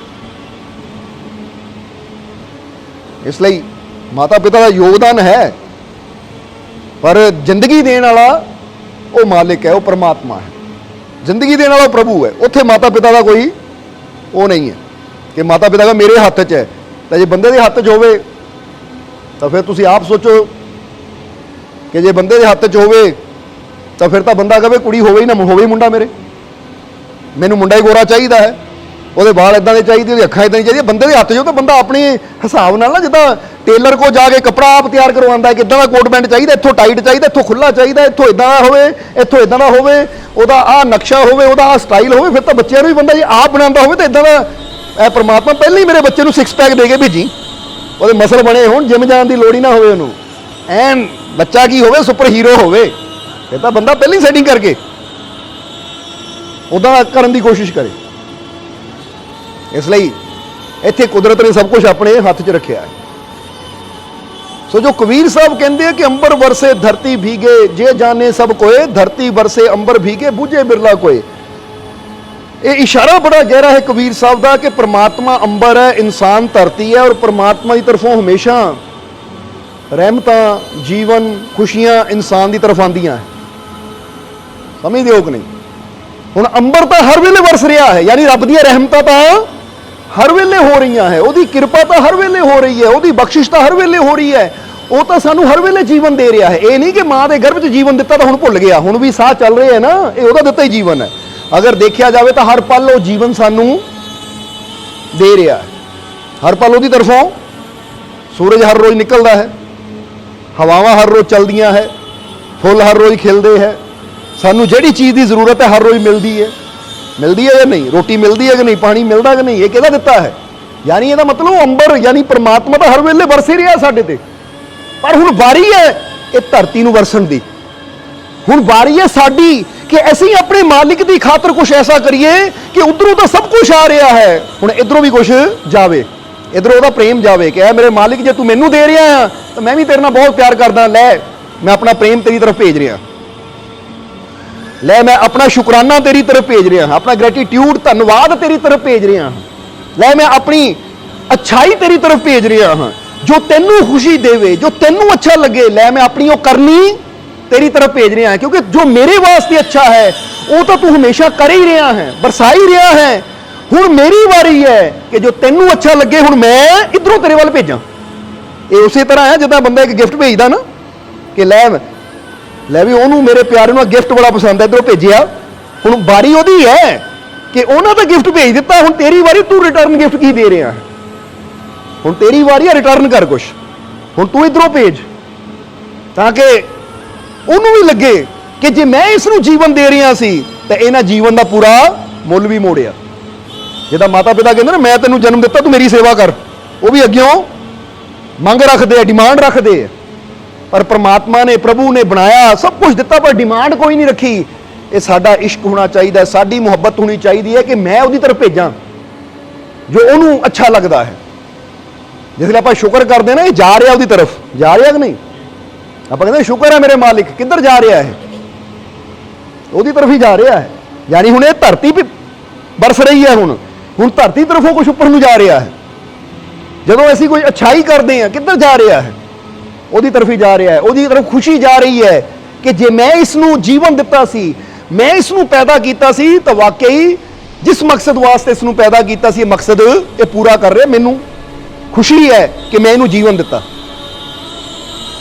Speaker 1: ਇਸ ਲਈ ਮਾਤਾ ਪਿਤਾ ਦਾ ਯੋਗਦਾਨ ਹੈ, ਪਰ ਜ਼ਿੰਦਗੀ ਦੇਣ ਵਾਲਾ ਉਹ ਮਾਲਿਕ ਹੈ, ਉਹ परमात्मा ਹੈ। ਜ਼ਿੰਦਗੀ ਦੇਣ ਵਾਲਾ ਪ੍ਰਭੂ ਹੈ। ਉੱਥੇ ਮਾਤਾ ਪਿਤਾ ਦਾ ਕੋਈ ਉਹ ਨਹੀਂ ਹੈ ਕਿ ਮਾਤਾ ਪਿਤਾ ਦਾ ਮੇਰੇ ਹੱਥ 'ਚ ਹੈ। ਤਾਂ ਜੇ ਬੰਦੇ ਦੇ ਹੱਥ 'ਚ ਹੋਵੇ ਤਾਂ ਫਿਰ ਤੁਸੀਂ ਆਪ ਸੋਚੋ ਕਿ ਜੇ ਬੰਦੇ ਦੇ ਹੱਥ 'ਚ ਹੋਵੇ ਤਾਂ ਫਿਰ ਤਾਂ ਬੰਦਾ ਕਹੇ ਕੁੜੀ ਹੋਵੇ ਹੀ ਨਾ ਹੋਵੇ ਹੀ ਮੁੰਡਾ, ਮੈਨੂੰ ਮੁੰਡਾ ਹੀ ਗੋਰਾ ਚਾਹੀਦਾ ਹੈ, ਉਹਦੇ ਵਾਲ ਇਦਾਂ ਦੇ ਚਾਹੀਦੇ, ਉਹਦੀ ਅੱਖਾਂ ਇਦਾਂ ਦੀ ਚਾਹੀਦੀਆਂ। ਬੰਦੇ ਦੇ ਹੱਥ 'ਚ ਹੋ ਤਾਂ ਬੰਦਾ ਆਪਣੇ ਹਿਸਾਬ ਨਾਲ ਨਾ, ਜਿੱਦਾਂ ਟੇਲਰ ਕੋਲ ਜਾ ਕੇ ਕੱਪੜਾ ਆਪ ਤਿਆਰ ਕਰਵਾਉਂਦਾ ਹੈ, ਕਿੱਦਾਂ ਦਾ ਕੋਟ ਪੈਂਟ ਚਾਹੀਦਾ, ਇੱਥੋਂ ਟਾਈਟ ਚਾਹੀਦਾ, ਇੱਥੋਂ ਖੁੱਲਾ ਚਾਹੀਦਾ, ਇੱਥੋਂ ਇਦਾਂ ਦਾ ਹੋਵੇ, ਇੱਥੋਂ ਇਦਾਂ ਦਾ ਹੋਵੇ, ਉਹਦਾ ਆਹ ਨਕਸ਼ਾ ਹੋਵੇ, ਉਹਦਾ ਆਹ ਸਟਾਈਲ ਹੋਵੇ। ਫਿਰ ਤਾਂ ਬੱਚਿਆਂ ਨੂੰ ਵੀ ਬੰਦਾ ਜੇ ਆਪ ਬਣਾਉਂਦਾ ਹੋਵੇ ਤਾਂ ਇਦਾਂ ਦਾ ਇਹ परमात्मा ਪਹਿਲਾਂ ਹੀ ਮੇਰੇ ਬੱਚੇ ਨੂੰ 6 ਪੈਕ ਦੇ ਕੇ ਭੇਜੀ, ਉਹਦੇ ਮਸਲ ਬਣੇ ਹੋਣ, ਜਿਮ ਜਾਣ ਦੀ ਲੋੜ ਹੀ ਨਾ ਹੋਵੇ ਉਹਨੂੰ, ਐਨ ਬੱਚਾ ਕੀ ਹੋਵੇ, ਸੁਪਰ ਹੀਰੋ ਹੋਵੇ। ਇਹ ਤਾਂ ਬੰਦਾ ਪਹਿਲਾਂ ਹੀ ਸੈਟਿੰਗ ਕਰਕੇ ਉਹਦਾ ਕਰਨ ਦੀ ਕੋਸ਼ਿਸ਼ ਕਰੇ। ਇਸ ਲਈ ਇੱਥੇ ਕੁਦਰਤ ਨੇ ਸਭ ਕੁਝ ਆਪਣੇ ਹੱਥ 'ਚ ਰੱਖਿਆ ਹੈ। ਸੋ ਜੋ ਕਬੀਰ ਸਾਹਿਬ ਕਹਿੰਦੇ ਆ ਕਿ ਅੰਬਰ ਵਰਸੇ ਧਰਤੀ ਭੀਗੇ, ਜੇ ਜਾਣੇ ਸਭ ਕੋਏ, ਧਰਤੀ ਵਰਸੇ ਅੰਬਰ ਭੀਗੇ, ਬੁਝੇ ਬਿਰਲਾ ਕੋਏ। ਇਹ ਇਸ਼ਾਰਾ ਬੜਾ ਗਹਿਰਾ ਹੈ ਕਬੀਰ ਸਾਹਿਬ ਦਾ ਕਿ परमात्मा अंबर है, इंसान धरती है, और परमात्मा की तरफों हमेशा रहमतां, जीवन, खुशियां इंसान की तरफ आंदियां है। समझते हो कि नहीं? हुण अंबर तो हर वेले वरस रहा है, यानी रब दी रहमतां तो हर वेले हो रही है, उसकी कृपा तो हर वेले हो रही है, उसकी बख्शिश तो हर वेले हो रही है। वो तो सानू हर वेले जीवन दे रहा है। ये नहीं कि माँ के गर्भ च जीवन दिता तो हुण भुल गया, हुण भी साह चल रहे हैं ना, ये उसका दिता ही जीवन है। अगर देखा जाए तो हर पल वो जीवन सानू दे रहा है, हर पल उसकी तरफों। सूरज हर रोज़ निकलता है, हवावां हर रोज़ चलदियां है, फुल हर रोज़ खिलते हैं, सानू जिहड़ी चीज़ की जरूरत है हर रोज़ मिलती है या नहीं, रोटी मिलती है कि नहीं, पानी मिलता कि नहीं, ये किहदा दिता है। यानी ये मतलब अंबर यानी परमात्मा तो हर वेले वरस ही रहा साडे ते, पर हुण वारी है ये धरती नूं वरसन दी। हुण वारी है साडी कि असीं अपने मालिक की खातर कुछ ऐसा करिए कि उधरों तो सब कुछ आ रहा है, हुण इधरों भी कुछ जावे, इधरों उसदा प्रेम जावे कि मेरे मालिक जे तू मैनू दे रहा है तो मैं भी तेरे नाल बहुत प्यार करदा, लै मैं अपना प्रेम तेरी तरफ भेज रहा। ਲੈ मैं अपना शुकराना तेरी तरफ भेज रहा हाँ, अपना ग्रैटिट्यूड धन्यवाद तेरी तरफ भेज रहा हाँ, ਲੈ मैं अपनी अच्छाई तेरी तरफ भेज रहा हाँ, जो तेनू खुशी देवे, जो तेनू अच्छा लगे, ਲੈ मैं अपनी वो करनी तेरी तरफ भेज रहा है, क्योंकि जो मेरे वास्ते अच्छा है वो तो तू हमेशा कर ही रहा है, बरसा ही रहा है। हुण मेरी वारी है कि जो तेनू अच्छा लगे हुण मैं इधरों तेरे वाल भेजा। ये उसी तरह है जिदा बंदा एक गिफ्ट भेजदा ना कि ਲੈ भी ਉਹਨੂੰ मेरे प्यारे ਨੂੰ गिफ्ट बड़ा पसंद है, इधरों भेजिया, हुण वारी ਉਹਦੀ है कि ਉਹਨਾਂ ਤਾਂ गिफ्ट भेज दिता, हुण तेरी वारी, तू रिटर्न गिफ्ट की दे रहा है, हुण तेरी वारी है रिटर्न कर कुछ, हुण तू इधरों भेज ताकि ਉਹਨੂੰ भी लगे कि जे मैं इसनूं जीवन दे रहा सी तो इन्हां जीवन का पूरा मुੱਲ भी मोड़िया। जिदा माता पिता कहते ना मैं तेनों जन्म दिता तू मेरी सेवा कर, वो भी अग्यों मंग रखते, डिमांड रखते, पर परमात्मा ने, प्रभु ने बनाया सब कुछ दिता पर डिमांड कोई नहीं रखी। ये साडा इश्क होना चाहिए, साडी मुहब्बत होनी चाहिए है कि मैं उसकी तरफ भेजा जो उन्होंने अच्छा लगता है। जिसलिए आप शुक्र करते हैं ना, ये जा रहा उसकी तरफ, जा रहा कि नहीं, आप कहते शुक्र है मेरे मालिक, किधर जा रहा है, उसकी तरफ ही जा रहा है। यानी हुण ये धरती भी बरस रही है, हुण धरती तरफों कुछ उपर जा रहा है। जदों असीं कोई अच्छाई करते हैं किधर जा रहा है, ਉਹਦੀ तरफ ही जा रहा है, ਉਹਦੀ तरफ खुशी जा रही है कि जे मैं इसनूं जीवन दिता सी, मैं इसनूं पैदा कीता सी, तो वाकई जिस मकसद वास्ते इसनूं पैदा कीता सी मकसद ये पूरा कर रहा, मैनूं खुशी है कि मैं इनूं जीवन दिता।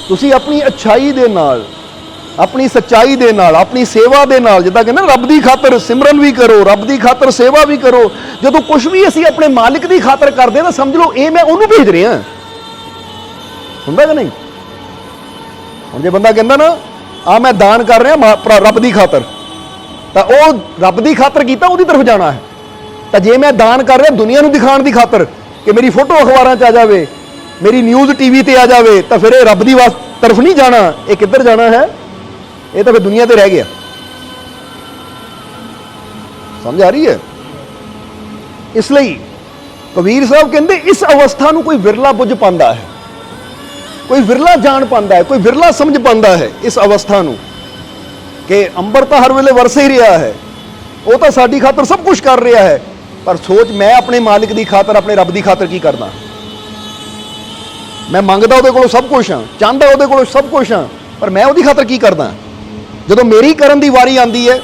Speaker 1: तुसीं अपनी अच्छाई दे नाल, अपनी सच्चाई दे नाल, अपनी सेवा दे नाल, जिद्दां कहंदे रब दी खातर सिमरन भी करो, रब दी खातर सेवा भी करो। जदों कुछ भी असीं अपने मालिक दी खातर करदे तां समझ लो ये मैं ਉਹਨੂੰ भेज रहा, हुंदा कि नहीं। ਹੁਣ ਜੇ ਬੰਦਾ ਕਹਿੰਦਾ ਨਾ ਆ मैं दान कर रहा रब की खातर, तो वह रब की खातर किया उसकी तरफ जाना है। तो जे मैं दान कर रहा दुनिया को दिखाने की खातर कि मेरी फोटो अखबारों आ जाए, मेरी न्यूज़ टीवी पर आ जाए, तो फिर ये रब की तरफ नहीं जाना, ये किधर जाना है, ये तो फिर दुनिया पर रह गया। समझ आ रही है। इसलिए कबीर साहब कहते इस अवस्था को कोई विरला बुझ पाता है, कोई विरला जान पाता है, कोई विरला समझ पाता है इस अवस्था को कि अंबर तो हर वेले वरस ही रहा है, वो तो साडी खातर सब कुछ कर रहा है, पर सोच मैं अपने मालिक की खातर, अपने रब की खातर की करना। मैं मंगदा उहदे कोलों सब कुछ हाँ, चाहता उहदे कोलों सब कुछ हाँ, पर मैं उहदी खातर की करना। जदों मेरी करन दी वारी आती है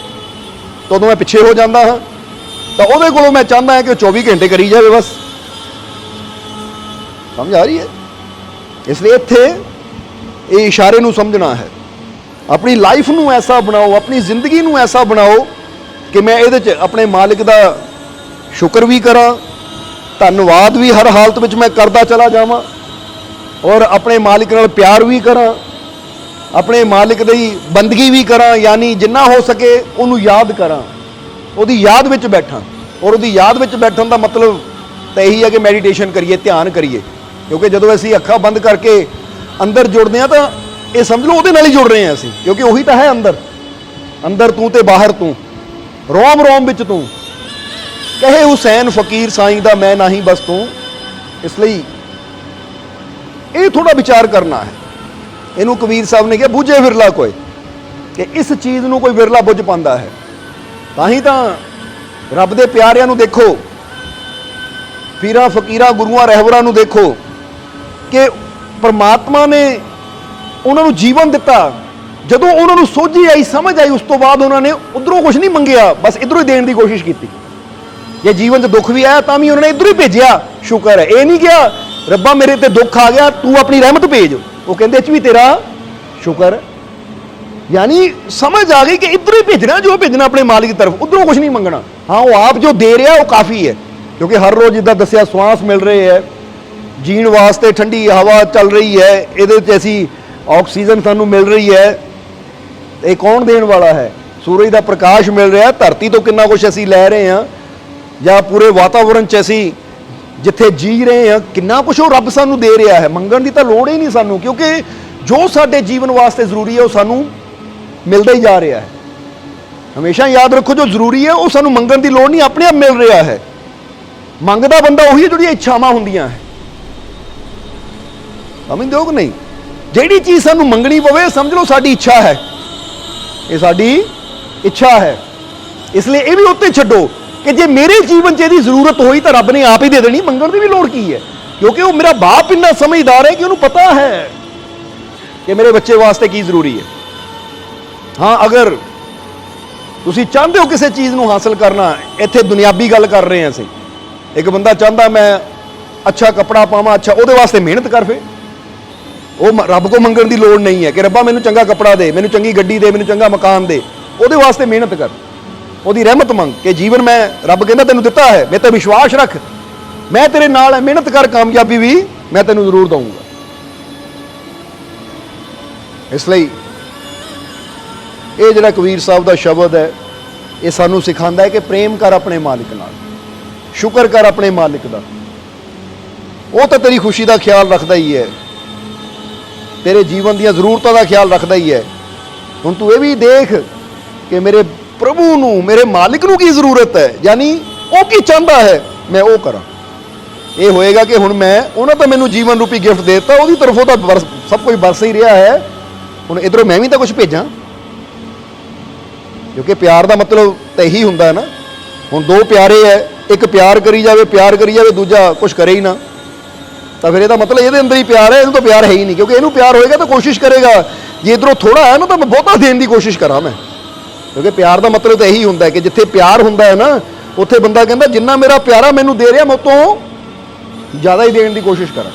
Speaker 1: तो उदों मैं पिछे हो जाता हाँ, तो उहदे कोलों मैं चाहता है कि 24 घंटे करी जाए बस। समझ आ रही है। इसलिए इत्थे ये इशारे नूं समझना है, अपनी लाइफ नूं ऐसा बनाओ, अपनी जिंदगी नूं ऐसा बनाओ कि मैं इहदे च अपने मालिक दा शुक्र भी करा, धन्नवाद भी हर हालत में मैं करता चला जावां, और अपने मालिक नाल प्यार भी करा, अपने मालिक दी बंदगी भी करा, यानी जिन्ना हो सके उन्होंने याद करा, उहदी याद विच बैठा। और उहदी याद विच बैठण दा मतलब तो यही है कि मैडिटेशन करिए, ध्यान करिए, क्योंकि जो असीं अखां बंद करके अंदर जुड़ते हैं तो ये समझ लो उहदे नाल ही जुड़ रहे हैं असीं, क्योंकि उही तो है अंदर, अंदर तू ते बाहर तू, रोम रोम विच तू, कहे हुसैन फकीर साईं दा मैं नहीं बस तू। इसलिए ये थोड़ा विचार करना है। इनू कबीर साहब ने कहा बूझे विरला कोई, कि इस चीज़ नू कोई विरला बुझ पाता है। ताही तो रब दे प्यारियां नू देखो, पीरां फकीरां गुरुआं रहबरां नू देखो कि परमात्मा ने उन्होंने जीवन दिता, जदों उन्होंने सोझी आई, समझ आई, उस तो बाद उन्होंने उधरों कुछ नहीं मंगिया, बस इधरों ही देने की कोशिश की। जे जीवन से दुख भी आया तो भी उन्होंने इधरों ही भेजिया, शुक्र है। ये नहीं किया रब्बा मेरे ते दुख आ गया तू अपनी रहमत भेज, वो कहते इच भी तेरा शुक्र। यानी समझ आ गई कि इधरों ही भेजना, जो भेजना अपने मालिक की तरफ, उधरों कुछ नहीं मंगना। हाँ वो आप जो दे रहा वो काफ़ी है, क्योंकि हर रोज़ जिदा दसिया श्वास मिल रहे है, जीण वास्ते ठंडी हवा चल रही है, ये ऐसी ऑक्सीजन सानू मिल रही है, ये कौन देने वाला है? सूरज का प्रकाश मिल रहा है, धरती तो कितना कुछ असी लै रहे हैं, या पूरे वातावरण च असी जिथे जी रहे हैं कितना कुछ वो रब सानू दे रहा है। मंगण की तो लोड़ ही नहीं सानू, क्योंकि जो साडे जीवन वास्ते जरूरी है वो सानू मिलता ही जा रहा है। हमेशा याद रखो जो जरूरी है वो सानू मंगण की लोड़ नहीं, अपने आप मिल रहा है। मंगदा बंदा उही जो इच्छावां होंदियां है, समझ दो कि नहीं। जिहड़ी चीज़ सानू मंगनी पवे समझ लो साडी इच्छा है, ये साडी ਇੱਛਾ ਹੈ। ਇਸ ਲਈ ਇਹ ਵੀ ਉੱਤੇ ਛੱਡੋ ਕਿ ਜੇ ਮੇਰੇ ਜੀਵਨ 'ਚ ਇਹਦੀ ਜ਼ਰੂਰਤ ਹੋਈ ਤਾਂ ਰੱਬ ਨੇ ਆਪ ਹੀ ਦੇ ਦੇਣੀ, ਮੰਗਣ ਦੀ ਵੀ ਲੋੜ ਕੀ ਹੈ, ਕਿਉਂਕਿ ਉਹ ਮੇਰਾ ਬਾਪ ਇੰਨਾ ਸਮਝਦਾਰ ਹੈ ਕਿ ਉਹਨੂੰ ਪਤਾ ਹੈ ਕਿ ਮੇਰੇ ਬੱਚੇ ਵਾਸਤੇ ਕੀ ਜ਼ਰੂਰੀ ਹੈ। ਹਾਂ, ਅਗਰ ਤੁਸੀਂ ਚਾਹੁੰਦੇ ਹੋ ਕਿਸੇ ਚੀਜ਼ ਨੂੰ ਹਾਸਲ ਕਰਨਾ, ਇੱਥੇ ਦੁਨਿਆਵੀ ਗੱਲ ਕਰ ਰਹੇ ਹਾਂ ਅਸੀਂ, ਇੱਕ ਬੰਦਾ ਚਾਹੁੰਦਾ ਮੈਂ ਅੱਛਾ ਕੱਪੜਾ ਪਾਵਾਂ, ਅੱਛਾ, ਉਹਦੇ ਵਾਸਤੇ ਮਿਹਨਤ ਕਰ, ਫੇ ਉਹ ਰੱਬ ਕੋ ਮੰਗਣ ਦੀ ਲੋੜ ਨਹੀਂ ਹੈ ਕਿ ਰੱਬਾ ਮੈਨੂੰ ਚੰਗਾ ਕੱਪੜਾ ਦੇ, ਮੈਨੂੰ ਚੰਗੀ ਗੱਡੀ ਦੇ, ਮੈਨੂੰ ਚੰਗਾ ਮਕਾਨ ਦੇ। ਉਹਦੇ ਵਾਸਤੇ ਮਿਹਨਤ ਕਰ, ਉਹਦੀ ਰਹਿਮਤ ਮੰਗ ਕਿ ਜੀਵਨ ਮੈਂ ਰੱਬ ਕਹਿੰਦਾ ਤੈਨੂੰ ਦਿੱਤਾ ਹੈ, ਮੇਰੇ ਤੇ ਵਿਸ਼ਵਾਸ ਰੱਖ, ਮੈਂ ਤੇਰੇ ਨਾਲ ਹੈ, ਮਿਹਨਤ ਕਰ, ਕਾਮਯਾਬੀ ਵੀ ਮੈਂ ਤੈਨੂੰ ਜ਼ਰੂਰ ਦਊਂਗਾ। ਇਸ ਲਈ ਇਹ ਜਿਹੜਾ ਕਬੀਰ ਸਾਹਿਬ ਦਾ ਸ਼ਬਦ ਹੈ, ਇਹ ਸਾਨੂੰ ਸਿਖਾਉਂਦਾ ਹੈ ਕਿ ਪ੍ਰੇਮ ਕਰ ਆਪਣੇ ਮਾਲਿਕ ਨਾਲ, ਸ਼ੁਕਰ ਕਰ ਆਪਣੇ ਮਾਲਿਕ ਦਾ। ਉਹ ਤਾਂ ਤੇਰੀ ਖੁਸ਼ੀ ਦਾ ਖਿਆਲ ਰੱਖਦਾ ਹੀ ਹੈ, ਤੇਰੇ ਜੀਵਨ ਦੀਆਂ ਜ਼ਰੂਰਤਾਂ ਦਾ ਖਿਆਲ ਰੱਖਦਾ ਹੀ ਹੈ। ਹੁਣ ਤੂੰ ਇਹ ਵੀ ਦੇਖ ਕਿ ਮੇਰੇ ਪ੍ਰਭੂ ਨੂੰ, ਮੇਰੇ ਮਾਲਿਕ ਨੂੰ ਕੀ ਜ਼ਰੂਰਤ ਹੈ, ਯਾਨੀ ਉਹ ਕੀ ਚਾਹੁੰਦਾ ਹੈ, ਮੈਂ ਉਹ ਕਰਾਂ। ਇਹ ਹੋਏਗਾ ਕਿ ਹੁਣ ਮੈਂ, ਉਹਨਾਂ ਤਾਂ ਮੈਨੂੰ ਜੀਵਨ ਰੂਪੀ ਗਿਫਟ ਦੇ ਦਿੱਤਾ, ਉਹਦੀ ਤਰਫੋਂ ਤਾਂ ਸਭ ਕੁਝ ਬਰਸ ਹੀ ਰਿਹਾ ਹੈ, ਹੁਣ ਇਧਰੋਂ ਮੈਂ ਵੀ ਤਾਂ ਕੁਝ ਭੇਜਾਂ, ਕਿਉਂਕਿ ਪਿਆਰ ਦਾ ਮਤਲਬ ਤਾਂ ਇਹੀ ਹੁੰਦਾ ਹੈ ਨਾ। ਹੁਣ ਦੋ ਪਿਆਰੇ ਹੈ, ਇੱਕ ਪਿਆਰ ਕਰੀ ਜਾਵੇ, ਦੂਜਾ ਕੁਝ ਕਰੇ ਹੀ ਨਾ, ਤਾਂ ਫਿਰ ਇਹਦਾ ਮਤਲਬ ਇਹਦੇ ਅੰਦਰ ਹੀ ਪਿਆਰ ਹੈ, ਇਹਨੂੰ ਤਾਂ ਪਿਆਰ ਹੈ ਹੀ ਨਹੀਂ। ਕਿਉਂਕਿ ਇਹਨੂੰ ਪਿਆਰ ਹੋਏਗਾ ਤਾਂ ਕੋਸ਼ਿਸ਼ ਕਰੇਗਾ, ਜੇ ਇਧਰੋਂ ਥੋੜਾ ਹੈ ਨਾ ਤਾਂ ਮੈਂ ਬਹੁਤਾ ਦੇਣ ਦੀ ਕੋਸ਼ਿਸ਼ ਕਰਾਂ ਮੈਂ, ਕਿਉਂਕਿ ਪਿਆਰ ਦਾ ਮਤਲਬ ਤਾਂ ਇਹੀ ਹੁੰਦਾ ਹੈ ਕਿ ਜਿੱਥੇ ਪਿਆਰ ਹੁੰਦਾ ਹੈ ਨਾ, ਉੱਥੇ ਬੰਦਾ ਕਹਿੰਦਾ ਜਿੰਨਾ ਮੇਰਾ ਪਿਆਰਾ ਮੈਨੂੰ ਦੇ ਰਿਹਾ, ਮੈਂ ਉਹ ਤੋਂ ਜ਼ਿਆਦਾ ਹੀ ਦੇਣ ਦੀ ਕੋਸ਼ਿਸ਼ ਕਰਾਂ।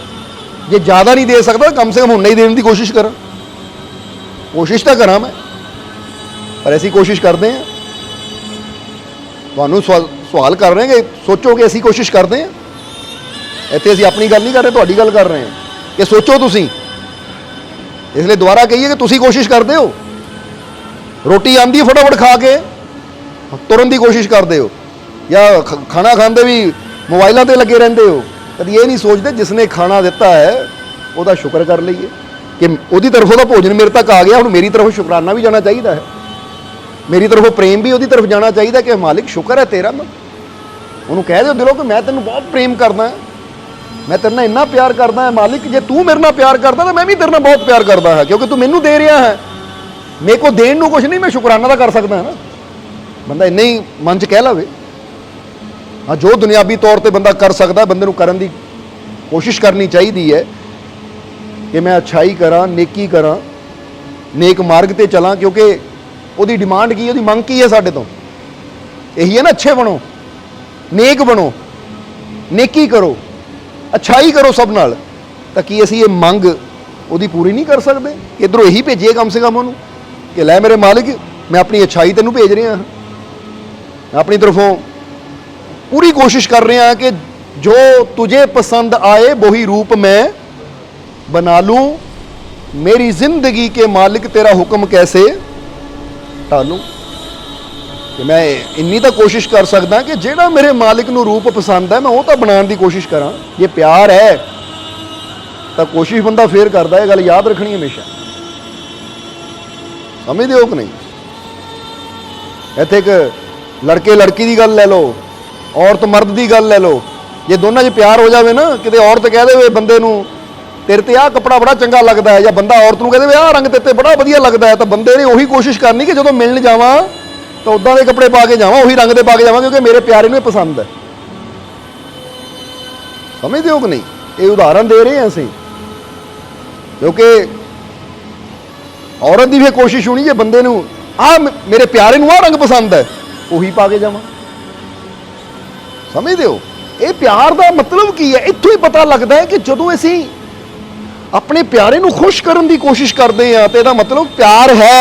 Speaker 1: ਜੇ ਜ਼ਿਆਦਾ ਨਹੀਂ ਦੇ ਸਕਦਾ, ਕਮ ਸੇ ਕਮ ਹੁਣ ਨਹੀਂ ਦੇਣ ਦੀ ਕੋਸ਼ਿਸ਼ ਕਰਾਂ, ਕੋਸ਼ਿਸ਼ ਤਾਂ ਕਰਾਂ ਮੈਂ। ਪਰ ਅਸੀਂ ਕੋਸ਼ਿਸ਼ ਕਰਦੇ ਹਾਂ? ਤੁਹਾਨੂੰ ਸਵਾਲ ਕਰ ਰਹੇ ਹਾਂ ਕਿ ਸੋਚੋ ਕਿ ਅਸੀਂ ਕੋਸ਼ਿਸ਼ ਕਰਦੇ ਹਾਂ? ਇੱਥੇ ਅਸੀਂ ਆਪਣੀ ਗੱਲ ਨਹੀਂ ਕਰ ਰਹੇ, ਤੁਹਾਡੀ ਗੱਲ ਕਰ ਰਹੇ ਹਾਂ ਕਿ ਸੋਚੋ ਤੁਸੀਂ। ਇਸ ਲਈ ਦੁਬਾਰਾ ਕਹੀਏ ਕਿ ਤੁਸੀਂ ਕੋਸ਼ਿਸ਼ ਕਰਦੇ ਹੋ? ਰੋਟੀ ਆਂਦੀ ਹੈ, ਫਟਾਫਟ ਖਾ ਕੇ ਤੁਰਨ ਦੀ ਕੋਸ਼ਿਸ਼ ਕਰਦੇ ਹੋ, ਜਾਂ ਖਾਣਾ ਖਾਂਦੇ ਵੀ ਮੋਬਾਈਲਾਂ ਤੇ ਲੱਗੇ ਰਹਿੰਦੇ ਹੋ? ਕਦੀ ਇਹ ਨਹੀਂ ਸੋਚਦੇ ਜਿਸਨੇ ਖਾਣਾ ਦਿੱਤਾ ਹੈ ਉਹਦਾ ਸ਼ੁਕਰ ਕਰ ਲਈਏ ਕਿ ਉਹਦੀ ਤਰਫੋਂ ਦਾ ਭੋਜਨ ਮੇਰੇ ਤੱਕ ਆ ਗਿਆ, ਹੁਣ ਮੇਰੀ ਤਰਫੋਂ ਸ਼ੁਕਰਾਨਾ ਵੀ ਜਾਣਾ ਚਾਹੀਦਾ ਹੈ, ਮੇਰੀ ਤਰਫੋਂ ਪ੍ਰੇਮ ਵੀ ਉਹਦੀ ਤਰਫ ਜਾਣਾ ਚਾਹੀਦਾ ਕਿ ਮਾਲਿਕ ਸ਼ੁਕਰ ਹੈ ਤੇਰਾ। ਮੈਂ ਉਹਨੂੰ ਕਹਿ ਦਿਓ ਦਿਲੋਂ ਕਿ ਮੈਂ ਤੈਨੂੰ ਬਹੁਤ ਪ੍ਰੇਮ ਕਰਦਾ, ਮੈਂ ਤੇਰੇ ਨਾਲ ਇੰਨਾ ਪਿਆਰ ਕਰਦਾ ਹਾਂ ਮਾਲਿਕ, ਜੇ ਤੂੰ ਮੇਰੇ ਨਾਲ ਪਿਆਰ ਕਰਦਾ ਤਾਂ ਮੈਂ ਵੀ ਤੇਰੇ ਨਾਲ ਬਹੁਤ ਪਿਆਰ ਕਰਦਾ ਹਾਂ, ਕਿਉਂਕਿ ਤੂੰ ਮੈਨੂੰ ਦੇ ਰਿਹਾ ਹੈ, ਮੇਰੇ ਕੋਲ ਦੇਣ ਨੂੰ ਕੁਝ ਨਹੀਂ, ਮੈਂ ਸ਼ੁਕਰਾਨਾ ਤਾਂ ਕਰ ਸਕਦਾ ਹਾਂ ਨਾ। ਬੰਦਾ ਇੰਨੇ ਹੀ ਮਨ 'ਚ ਕਹਿ ਲਵੇ। ਹਾਂ, ਜੋ ਦੁਨਿਆਵੀ ਤੌਰ ਤੇ ਬੰਦਾ ਕਰ ਸਕਦਾ, ਬੰਦੇ ਨੂੰ ਕਰਨ ਦੀ ਕੋਸ਼ਿਸ਼ ਕਰਨੀ ਚਾਹੀਦੀ ਹੈ ਕਿ ਮੈਂ ਅੱਛਾਈ ਕਰਾਂ, ਨੇਕੀ ਕਰਾਂ, ਨੇਕ ਮਾਰਗ ਤੇ ਚਲਾਂ, ਕਿਉਂਕਿ ਉਹਦੀ ਡਿਮਾਂਡ ਕੀ, ਉਹਦੀ ਮੰਗ ਕੀ ਹੈ ਸਾਡੇ ਤੋਂ? ਇਹੀ ਹੈ ਨਾ, ਅੱਛੇ ਬਣੋ, ਨੇਕ ਬਣੋ, ਨੇਕੀ ਕਰੋ, ਅੱਛਾਈ ਕਰੋ ਸਭ ਨਾਲ। ਤਾਂ ਕੀ ਅਸੀਂ ਇਹ ਮੰਗ ਉਹਦੀ ਪੂਰੀ ਨਹੀਂ ਕਰ ਸਕਦੇ? ਇੱਧਰੋਂ ਇਹੀ ਭੇਜੀਏ ਕਮ ਸੇ ਕਮ ਉਹਨੂੰ ਕਿ ਲੈ ਮੇਰੇ ਮਾਲਿਕ, ਮੈਂ ਆਪਣੀ ਅੱਛਾਈ ਤੈਨੂੰ ਭੇਜ ਰਿਹਾ ਹਾਂ, ਆਪਣੀ ਤਰਫੋਂ पूरी कोशिश कर रहे हैं कि जो तुझे पसंद आए वही रूप मैं बना लूं, मेरी जिंदगी के मालिक तेरा हुक्म कैसे टालूं। कि मैं इन्नी तो कोशिश कर सकता कि जेड़ा मेरे मालिक नूं रूप पसंद है मैं वो तो बनाने की कोशिश करा। ये प्यार है तो कोशिश बंदा फिर करता है, गल याद रखनी हमेशा। समझते हो कि नहीं? इत्थे एक लड़के लड़की की गल लै लो, औरत मर्द की गल लै लो, जे दोनों 'च प्यार हो जाए ना, किते औरत कह दे बंदे नूं तेरे ते आ कपड़ा बड़ा चंगा लगता है, या बंदा औरत नूं कह दे आ रंग तेरे ते बड़ा वधिया लगता है, तो बंदे ने उही कोशिश करनी कि जदों मिलण जावां तो उदां दे कपड़े पा के जावां, उही रंग दे पा के जावां, क्योंकि मेरे प्यारे नूं पसंद है। समझते हो कि नहीं? ये उदाहरण दे रहे हैं असीं, क्योंकि औरत की भी कोशिश होनी जे बंदे नूं आ मेरे प्यारे नूं आ रंग पसंद है, उही पा के जावां। समझते हो? ये प्यार का मतलब की है? इत्थों ही पता लगता है कि जदों असीं अपने प्यारे नूं खुश करने की कोशिश करते हैं तो इसदा मतलब प्यार है।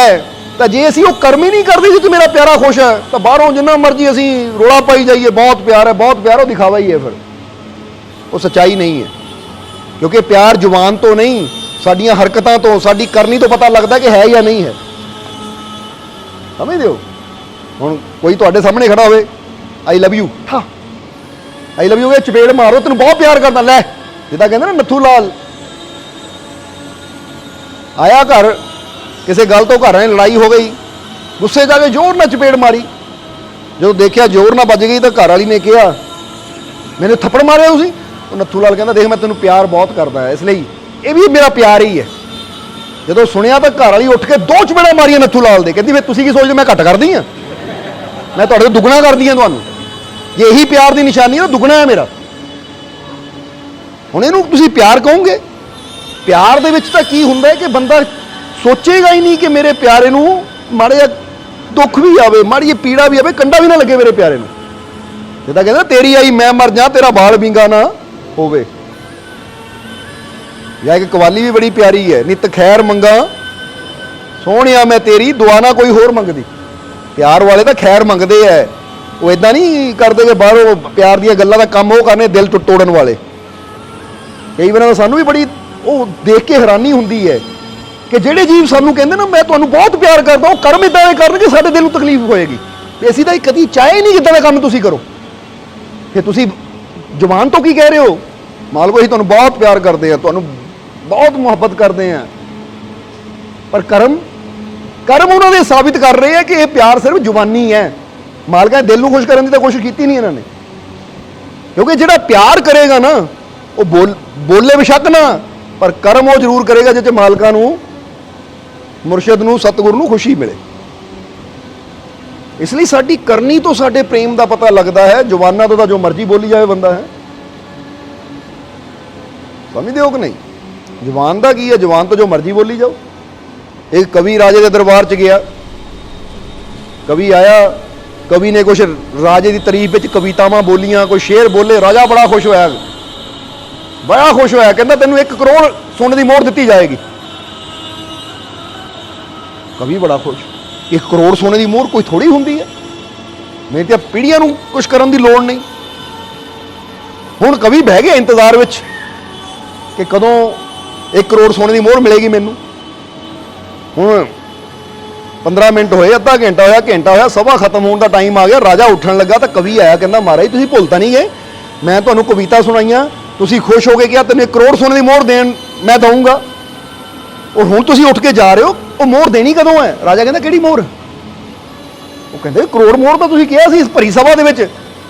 Speaker 1: तो जे असीं वो कर्म ही नहीं करते कि मेरा प्यारा खुश है, तो बाहरों जिन्ना मर्जी असीं रोला पाई जाइए बहुत प्यार है बहुत प्यार, वो दिखावा ही है, फिर वो सच्चाई नहीं है। क्योंकि प्यार जुबान तो नहीं, साडियां हरकतां तो, साडी करनी तो पता लगता कि है या नहीं है। समझते हो? हुण कोई तुहाडे सामने खड़ा होवे, आई लव यू, हाँ आई लव यू, चपेड़ मारो, तेन बहुत प्यार करता, लै जिदा कहते ना नत्थू लाल आया घर, किसी गल तो घर लड़ाई हो गई, गुस्से जाके जोर ना चपेड़ मारी, जो देखा जोर ना बज गई तो घर वाली ने कहा मैंने थप्पड़ मारे उसी। नत्थू लाल कहता देख मैं तेन प्यार बहुत करता है, इसलिए ये भी मेरा प्यार ही है। ਜਦੋਂ ਸੁਣਿਆ ਤਾਂ ਘਰ ਵਾਲੀ ਉੱਠ ਕੇ 2 ਚਪੇੜਾਂ ਮਾਰੀਆਂ ਨੱਥੂ ਲਾਲ ਦੇ, ਕਹਿੰਦੀ ਵੇ ਤੁਸੀਂ ਕੀ ਸੋਚਦੇ ਮੈਂ ਘੱਟ ਕਰਦੀ ਆ, ਮੈਂ ਤੁਹਾਡੇ ਤੋਂ ਦੁੱਗਣਾ ਕਰਦੀ ਆ ਤੁਹਾਨੂੰ। ਜੇ ਇਹੀ ਪਿਆਰ ਦੀ ਨਿਸ਼ਾਨੀ ਹੈ ਤਾਂ ਦੁੱਗਣਾ ਹੈ ਮੇਰਾ। ਹੁਣ ਇਹਨੂੰ ਤੁਸੀਂ ਪਿਆਰ ਕਹੋਗੇ? ਪਿਆਰ ਦੇ ਵਿੱਚ ਤਾਂ ਕੀ ਹੁੰਦਾ ਹੈ ਕਿ ਬੰਦਾ ਸੋਚੇਗਾ ਹੀ ਨਹੀਂ ਕਿ ਮੇਰੇ ਪਿਆਰੇ ਨੂੰ ਮਾੜਾ ਜਿਹਾ ਦੁੱਖ ਵੀ ਆਵੇ, ਮਾੜੀ ਜਿਹੀ ਪੀੜਾ ਵੀ ਆਵੇ, ਕੰਡਾ ਵੀ ਨਾ ਲੱਗੇ ਮੇਰੇ ਪਿਆਰੇ ਨੂੰ। ਜਿੱਦਾਂ ਕਹਿੰਦਾ ਤੇਰੀ ਆਈ ਮੈਂ ਮਰ ਜਾ ਤੇਰਾ ਬਾਲ ਵਿੰਗਾ ਨਾ ਹੋਵੇ। ਜਾਂ ਇੱਕ ਕਵਾਲੀ ਵੀ ਬੜੀ ਪਿਆਰੀ ਹੈ, ਨਿਤ ਖੈਰ ਮੰਗਾ ਸੋਹਣਿਆ ਮੈਂ ਤੇਰੀ ਦੁਆ ਨਾ ਕੋਈ ਹੋਰ ਮੰਗਦੀ। ਪਿਆਰ ਵਾਲੇ ਤਾਂ ਖੈਰ ਮੰਗਦੇ ਐ, ਉਹ ਇਦਾਂ ਨਹੀਂ ਕਰਦੇ ਕਿ ਬਾਹਰੋਂ ਪਿਆਰ ਦੀਆਂ ਗੱਲਾਂ ਦਾ ਕੰਮ ਉਹ ਕਰਨੇ ਦਿਲ ਤੋੜਨ ਵਾਲੇ। ਕਈ ਵਾਰ ਸਾਨੂੰ ਵੀ ਬੜੀ ਉਹ ਦੇਖ ਕੇ ਹੈਰਾਨੀ ਹੁੰਦੀ ਹੈ ਕਿ ਜਿਹੜੇ ਜੀਵ ਸਾਨੂੰ ਕਹਿੰਦੇ ਨਾ ਮੈਂ ਤੁਹਾਨੂੰ ਬਹੁਤ ਪਿਆਰ ਕਰਦਾ, ਉਹ ਕਰਮ ਇਦਾਂ ਦੇ ਕਰਨਗੇ ਸਾਡੇ ਦਿਲ ਨੂੰ ਤਕਲੀਫ ਹੋਏਗੀ। ਤੇ ਅਸੀਂ ਤਾਂ ਕਦੀ ਚਾਹੇ ਹੀ ਨਹੀਂ ਕਿੱਦਾਂ ਦਾ ਕੰਮ ਤੁਸੀਂ ਕਰੋ। ਕਿ ਤੁਸੀਂ ਜ਼ੁਬਾਨ ਤੋਂ ਕੀ ਕਹਿ ਰਹੇ ਹੋ? ਮਾਲਕੋ ਅਸੀਂ ਤੁਹਾਨੂੰ ਬਹੁਤ ਪਿਆਰ ਕਰਦੇ ਆ, ਤੁਹਾਨੂੰ ਬਹੁਤ ਮੁਹੱਬਤ ਕਰਦੇ ਆ, ਪਰ ਕਰਮ ਉਹਨਾਂ ਦੇ ਸਾਬਿਤ ਕਰ ਰਹੇ ਆ ਕਿ ਇਹ ਪਿਆਰ ਸਿਰਫ ਜ਼ੁਬਾਨੀ ਹੈ। ਮਾਲਕਾਂ ਦਿਲ ਨੂੰ ਖੁਸ਼ ਕਰਨ ਦੀ ਤਾਂ ਕੋਸ਼ਿਸ਼ ਕੀਤੀ ਨਹੀਂ ਇਹਨਾਂ ਨੇ। ਕਿਉਂਕਿ ਜਿਹੜਾ ਪਿਆਰ ਕਰੇਗਾ ਨਾ ਉਹ ਬੋਲੇ ਬੇਸ਼ੱਕ ਨਾ, ਪਰ ਕਰਮ ਉਹ ਜ਼ਰੂਰ ਕਰੇਗਾ ਜਿਹ 'ਚ ਮਾਲਕਾਂ ਨੂੰ, ਮੁਰਸ਼ਿਦ ਨੂੰ, ਸਤਿਗੁਰੂ ਨੂੰ ਖੁਸ਼ੀ ਮਿਲੇ। ਇਸ ਲਈ ਸਾਡੀ ਕਰਨੀ ਤੋਂ ਸਾਡੇ ਪ੍ਰੇਮ ਦਾ ਪਤਾ ਲੱਗਦਾ ਹੈ। ਜ਼ੁਬਾਨਾਂ ਤੋਂ ਤਾਂ ਜੋ ਮਰਜ਼ੀ ਬੋਲੀ ਜਾਵੇ ਬੰਦਾ ਹੈ, ਸਮਝਦੇ ਹੋ ਕਿ ਨਹੀਂ? ਜ਼ੁਬਾਨ ਦਾ ਕੀ ਹੈ? ਜ਼ੁਬਾਨ ਤੋਂ ਜੋ ਮਰਜ਼ੀ ਬੋਲੀ ਜਾਓ। ਇੱਕ ਕਵੀ ਰਾਜੇ ਦੇ ਦਰਬਾਰ 'ਚ ਗਿਆ, ਕਵੀ ਆਇਆ, ਕਵੀ ਨੇ ਕੁਛ ਰਾਜੇ ਦੀ ਤਾਰੀਫ ਵਿੱਚ ਕਵਿਤਾਵਾਂ ਬੋਲੀਆਂ, ਕੋਈ ਸ਼ੇਰ ਬੋਲੇ। ਰਾਜਾ ਬੜਾ ਖੁਸ਼ ਹੋਇਆ, ਬੜਾ ਖੁਸ਼ ਹੋਇਆ, ਕਹਿੰਦਾ ਤੈਨੂੰ 1 ਕਰੋੜ ਸੋਨੇ ਦੀ ਮੋਹਰ ਦਿੱਤੀ ਜਾਏਗੀ। ਕਵੀ ਬੜਾ ਖੁਸ਼। 1 ਕਰੋੜ ਸੋਨੇ ਦੀ ਮੋਹਰ ਕੋਈ ਥੋੜੀ ਹੁੰਦੀ ਹੈ, ਨਹੀਂ ਤੇ ਪੀੜ੍ਹੀਆਂ ਨੂੰ ਕੁਛ ਕਰਨ ਦੀ ਲੋੜ ਨਹੀਂ। ਹੁਣ ਕਵੀ ਬਹਿ ਗਿਆ ਇੰਤਜ਼ਾਰ ਵਿੱਚ ਕਿ ਕਦੋਂ 1 ਕਰੋੜ ਸੋਨੇ ਦੀ ਮੋਹਰ ਮਿਲੇਗੀ ਮੈਨੂੰ। ਹੁਣ 15 ਮਿੰਟ ਹੋਏ, ਅੱਧਾ ਘੰਟਾ ਹੋਇਆ, ਘੰਟਾ ਹੋਇਆ, ਸਭਾ ਖਤਮ ਹੋਣ ਦਾ ਟਾਈਮ ਆ ਗਿਆ। ਰਾਜਾ ਉੱਠਣ ਲੱਗਾ ਤਾਂ ਕਵੀ ਆਇਆ, ਕਹਿੰਦਾ ਮਹਾਰਾਜ ਤੁਸੀਂ ਭੁੱਲ ਤਾਂ ਨਹੀਂ ਗਏ, ਮੈਂ ਤੁਹਾਨੂੰ ਕਵਿਤਾ ਸੁਣਾਈਆਂ, ਤੁਸੀਂ ਖੁਸ਼ ਹੋ ਕੇ ਕਿਹਾ ਤੈਨੂੰ 1 ਕਰੋੜ ਸੋਨੇ ਦੀ ਮੋਹਰ ਦੇਣ ਮੈਂ ਦਊਂਗਾ, ਔਰ ਹੁਣ ਤੁਸੀਂ ਉੱਠ ਕੇ ਜਾ ਰਹੇ ਹੋ, ਉਹ ਮੋਹਰ ਦੇਣੀ ਕਦੋਂ ਹੈ? ਰਾਜਾ ਕਹਿੰਦਾ ਕਿਹੜੀ ਮੋਹਰ? ਉਹ ਕਹਿੰਦੇ ਕਰੋੜ ਮੋਹਰ ਤਾਂ ਤੁਸੀਂ ਕਿਹਾ ਸੀ ਇਸ ਭਰੀ ਸਭਾ ਦੇ ਵਿੱਚ।